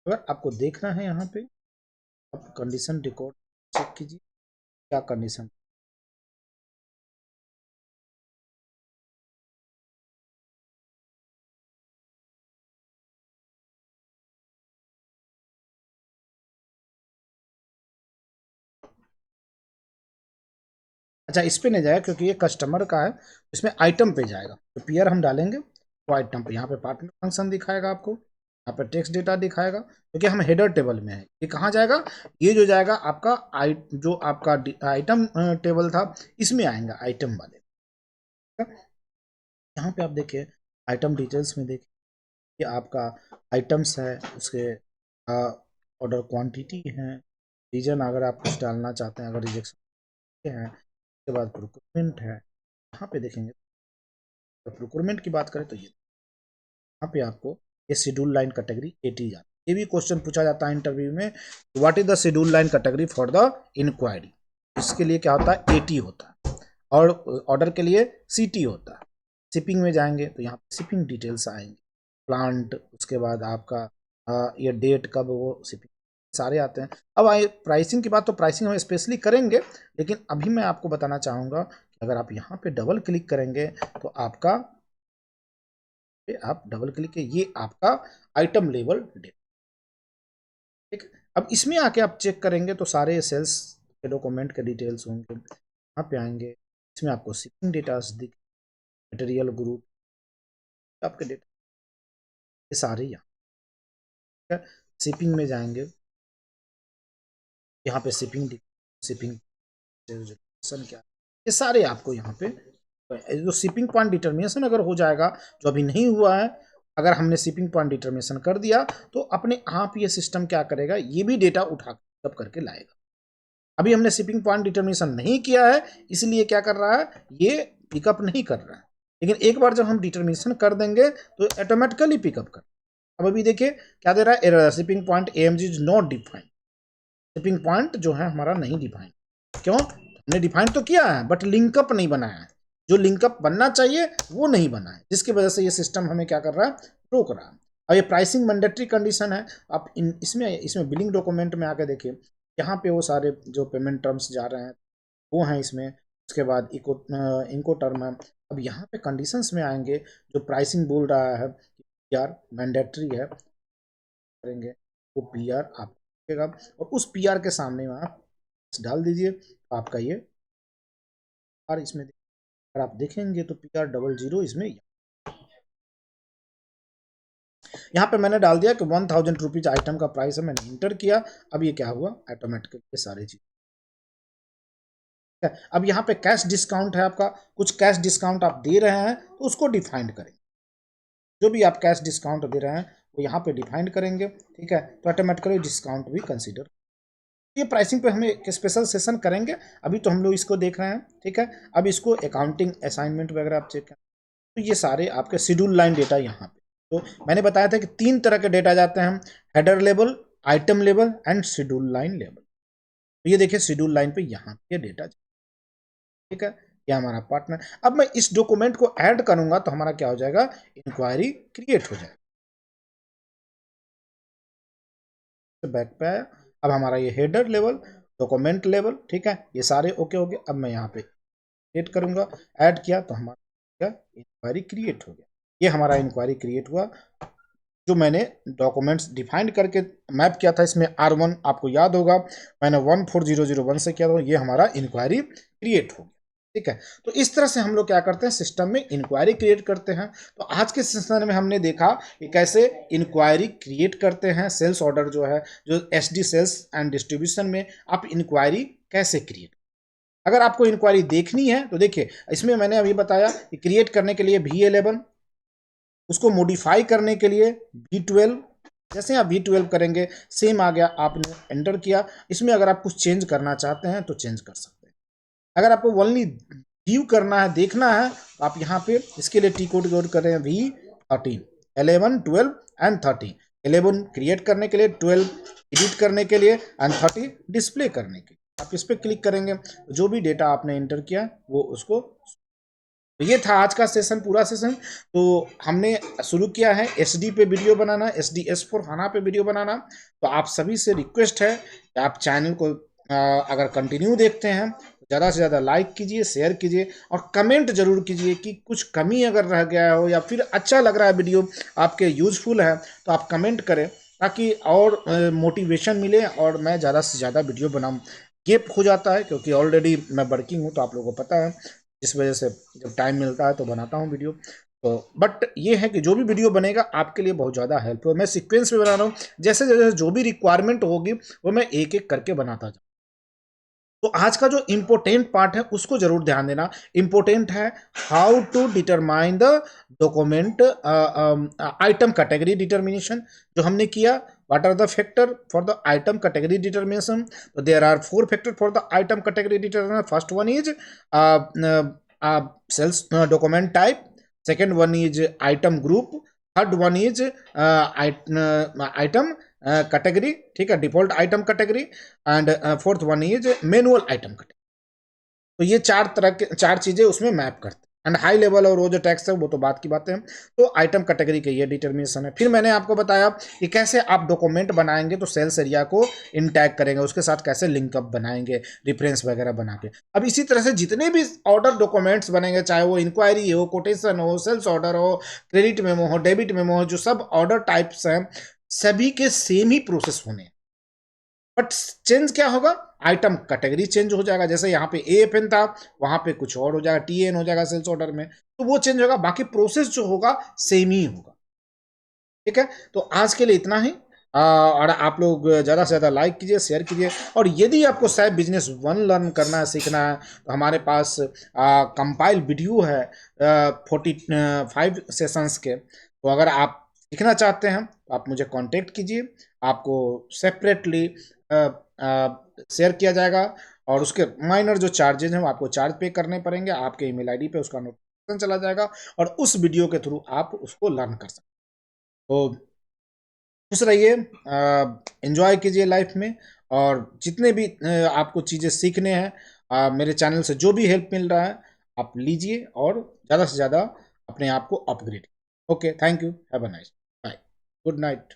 अगर आपको देखना है यहाँ पे आप कंडीशन रिकॉर्ड चेक कीजिए क्या कंडीशन। अच्छा इस पे नहीं जाएगा क्योंकि ये कस्टमर का है, इसमें आइटम पे जाएगा। तो पीयर हम डालेंगे वो आइटम पे, यहाँ पे पार्टनर फंक्शन दिखाएगा आपको, यहाँ पे टेक्स्ट डेटा दिखाएगा क्योंकि हम हेडर टेबल में है। ये कहाँ जाएगा, ये जो जाएगा आपका जो आपका आइटम टेबल था इसमें आएगा आइटम वाले। यहाँ पे आप देखिए आइटम डिटेल्स में देखिए ये आपका आइटम्स है, उसके ऑर्डर क्वांटिटी है, रीजन अगर आप कुछ डालना चाहते हैं, अगर रिजेक्शन है, उसके बाद प्रोक्योरमेंट है। यहाँ पे देखेंगे तो प्रोक्योरमेंट की बात करें तो ये यहाँ पे आपको ये शेड्यूल लाइन कैटेगरी 80 जाता है। ये भी क्वेश्चन पूछा जाता है इंटरव्यू में, what is the schedule line category for the inquiry. इसके लिए क्या होता है 80 होता है, और ऑर्डर के लिए सीटी होता है। शिपिंग में जाएंगे तो यहाँ पे शिपिंग डिटेल्स आएंगे, प्लांट, उसके बाद आपका ये डेट कब वो शिपिंग सारे आते हैं। अब आए प्राइसिंग की बात, तो प्राइसिंग हम स्पेशली करेंगे, लेकिन अभी मैं आपको बताना चाहूँगा कि अगर आप यहाँ पे डबल क्लिक करेंगे तो आपका आप डबल क्लिक के ये आपका आइटम लेवल डेटा, ठीक है। अब इसमें आके आप चेक करेंगे तो सारे सेल्स के डॉक्यूमेंट के डिटेल्स होंगे। यहाँ पे आएंगे, इसमें आपको शिपिंग डेटा दिख, मटेरियल ग्रुप, आपके डेटा ये सारे यहाँ, ठीक है। शिपिंग में जाएंगे, यहाँ पे शिपिंग शिपिंग क्या, ये सारे आपको यहाँ पे जो शिपिंग पॉइंट डिटर्मिनेशन अगर हो जाएगा, जो अभी नहीं हुआ है, अगर हमने शिपिंग पॉइंट डिटर्मिनेशन कर दिया तो अपने आप ये सिस्टम क्या करेगा, ये भी डेटा उठा तब करके लाएगा। अभी हमने शिपिंग पॉइंट डिटर्मिनेशन नहीं किया है, इसलिए क्या कर रहा है, ये पिकअप नहीं कर रहा है। लेकिन एक बार जब हम डिटर्मिनेशन कर देंगे तो ऑटोमेटिकली पिकअप कर। अब अभी देखिए क्या दे रहा है, error shipping point AMG is not defined. Shipping point जो है हमारा नहीं डिफाइंड, क्यों, हमने डिफाइंड तो किया है बट लिंकअप नहीं बनाया है, जो लिंकअप बनना चाहिए वो नहीं बना है, जिसकी वजह से ये सिस्टम हमें क्या कर रहा है, रोक रहा है। और ये प्राइसिंग मैंडेटरी कंडीशन है। आप इसमें बिलिंग डॉक्यूमेंट में आके देखिए, यहाँ पे वो सारे जो पेमेंट टर्म्स जा रहे हैं वो हैं इसमें, उसके बाद इनको टर्म है। अब यहाँ पे कंडीशंस में आएंगे, जो प्राइसिंग बोल रहा है पीआर मैंडेटरी है, करेंगे वो पीआर आप देगा, और उस पीआर के सामने में आप डाल दीजिए तो आपका ये आर इसमें, अगर आप देखेंगे तो पीआर 00 इसमें, यहाँ पे मैंने डाल दिया कि 1000 रुपीज आइटम का प्राइस है, मैंने इंटर किया। अब ये क्या हुआ, ऑटोमेटिकली सारी चीज। अब यहाँ पे कैश डिस्काउंट है आपका, कुछ कैश डिस्काउंट आप दे रहे हैं तो उसको डिफाइंड करें, जो भी आप कैश डिस्काउंट दे रहे हैं वो यहाँ पे डिफाइंड करेंगे, ठीक है। तो ऑटोमेटिकली डिस्काउंट भी कंसीडर, ये प्राइसिंग पे हम एक स्पेशल सेशन करेंगे, अभी तो हम लोग इसको देख रहे हैं, ठीक है। अब इसको अकाउंटिंग असाइनमेंट वगैरह आप चेक करें तो ये सारे आपके शेड्यूल लाइन डेटा यहाँ पे, तो मैंने बताया था कि 3 तरह के डेटा जाते हैं, header level, item level and schedule line level. तो ये देखिए शेड्यूल लाइन पे यहाँ पे डेटा, ठीक है, ये हमारा पार्टनर। अब मैं इस डॉक्यूमेंट को ऐड करूंगा तो हमारा क्या हो जाएगा, इंक्वायरी क्रिएट हो जाएगा। तो बैक पे आया, अब हमारा ये हेडर लेवल, डॉक्यूमेंट लेवल, ठीक है, ये सारे ओके हो गए। अब मैं यहाँ पे क्रिएट करूंगा, ऐड किया तो हमारा इंक्वायरी क्रिएट हो गया। ये हमारा इंक्वायरी क्रिएट हुआ, जो मैंने डॉक्यूमेंट्स डिफाइंड करके मैप किया था, इसमें R1 आपको याद होगा मैंने 14001 से किया था, ये हमारा इंक्वायरी क्रिएट हो गया, ठीक है। तो इस तरह से हम लोग क्या करते हैं, सिस्टम में इंक्वायरी क्रिएट करते हैं। तो आज के सेशन में हमने देखा कि कैसे इंक्वायरी क्रिएट करते हैं, सेल्स ऑर्डर जो है, जो SD सेल्स एंड डिस्ट्रीब्यूशन में आप इंक्वायरी कैसे क्रिएट। अगर आपको इंक्वायरी देखनी है तो देखिए, इसमें मैंने अभी बताया कि क्रिएट करने के लिए V11, उसको मॉडिफाई करने के लिए V12, जैसे आप V12 करेंगे सेम आ गया, आपने एंटर किया। इसमें अगर आप कुछ चेंज करना चाहते हैं तो चेंज कर सकते हैं। अगर आपको ओनली व्यू करना है, देखना है, तो आप यहाँ पे इसके लिए टी कोड करें V13, 11, 12 एंड 13। 11 क्रिएट करने के लिए, 12 एडिट करने के लिए एंड 30 डिस्प्ले करने के लिए। आप इस पर क्लिक करेंगे तो जो भी डेटा आपने इंटर किया वो उसको। तो ये था आज का सेशन, पूरा सेशन। तो हमने शुरू किया है एसडी पे वीडियो बनाना, एसडी S4 हाना पे वीडियो बनाना। तो आप सभी से रिक्वेस्ट है कि आप चैनल को अगर कंटिन्यू देखते हैं तो ज़्यादा से ज़्यादा लाइक कीजिए, शेयर कीजिए और कमेंट जरूर कीजिए कि कुछ कमी अगर रह गया हो या फिर अच्छा लग रहा है वीडियो, आपके यूजफुल है, तो आप कमेंट करें ताकि और मोटिवेशन मिले और मैं ज़्यादा से ज़्यादा वीडियो बनाऊँ। गेप हो जाता है क्योंकि ऑलरेडी मैं वर्किंग हूँ, तो आप लोगों को पता है, जिस वजह से जब टाइम मिलता है तो बनाता हूँ वीडियो। तो बट ये है कि जो भी वीडियो बनेगा आपके लिए बहुत ज़्यादा हेल्पफुल, मैं सीक्वेंस में बना रहा हूँ, जैसे जैसे जो भी रिक्वायरमेंट होगी वो मैं एक एक करके बनाता जाऊँ। तो आज का जो इम्पोर्टेंट पार्ट है उसको जरूर ध्यान देना। इम्पोर्टेंट है how to determine the document item category determination, जो हमने किया। What are the factor for the item category determination? तो there are 4 factor for the item category determination. First one is sales document type, second one is item group, third one is item category, ठीक है, default item category, and fourth one is manual item category. तो ये चार तरह के, चार चीजें उसमें मैप करते हैं। एंड हाई लेवल और वो जो टैक्स है वो तो बात की बातें हैं। तो आइटम कैटेगरी के ये डिटर्मिनेशन है। फिर मैंने आपको बताया कि कैसे आप डॉक्यूमेंट बनाएंगे तो सेल्स एरिया को इनटैग करेंगे, उसके साथ कैसे लिंकअप बनाएंगे, रेफरेंस वगैरह बना के। अब इसी तरह से जितने भी ऑर्डर डॉक्यूमेंट्स बनेंगे, चाहे वो इंक्वायरी हो, कोटेशन हो, सेल्स ऑर्डर हो, क्रेडिट मेमो हो, डेबिट मेमो हो, जो सब ऑर्डर टाइप्स हैं सभी के सेम ही प्रोसेस होने हैं। बट चेंज क्या होगा? आइटम कैटेगरी चेंज हो जाएगा। जैसे यहाँ पे एएफएन था, वहां पे कुछ और हो जाएगा, टीएन हो जाएगा सेल्स ऑर्डर में, तो वो चेंज होगा, बाकी प्रोसेस जो होगा सेम ही होगा। ठीक है, तो आज के लिए इतना ही। और आप लोग ज़्यादा से ज़्यादा लाइक कीजिए, शेयर कीजिए। और यदि आपको सैप बिजनेस वन लर्न करना है, सीखना है, तो हमारे पास कंपाइल वीडियो है 45 सेशंस के। तो अगर आप सीखना चाहते हैं तो आप मुझे कांटेक्ट कीजिए, आपको सेपरेटली शेयर किया जाएगा और उसके माइनर जो चार्जेज हैं वो आपको चार्ज पे करने पड़ेंगे। आपके ईमेल आईडी पे उसका नोटिफिकेशन चला जाएगा और उस वीडियो के थ्रू आप उसको लर्न कर सकते हैं। तो खुश रहिए, एंजॉय कीजिए लाइफ में। और जितने भी आपको चीज़ें सीखने हैं, मेरे चैनल से जो भी हेल्प मिल रहा है आप लीजिए और ज़्यादा से ज़्यादा अपने आप को upgrade. Okay, thank you, have a nice, bye, good night.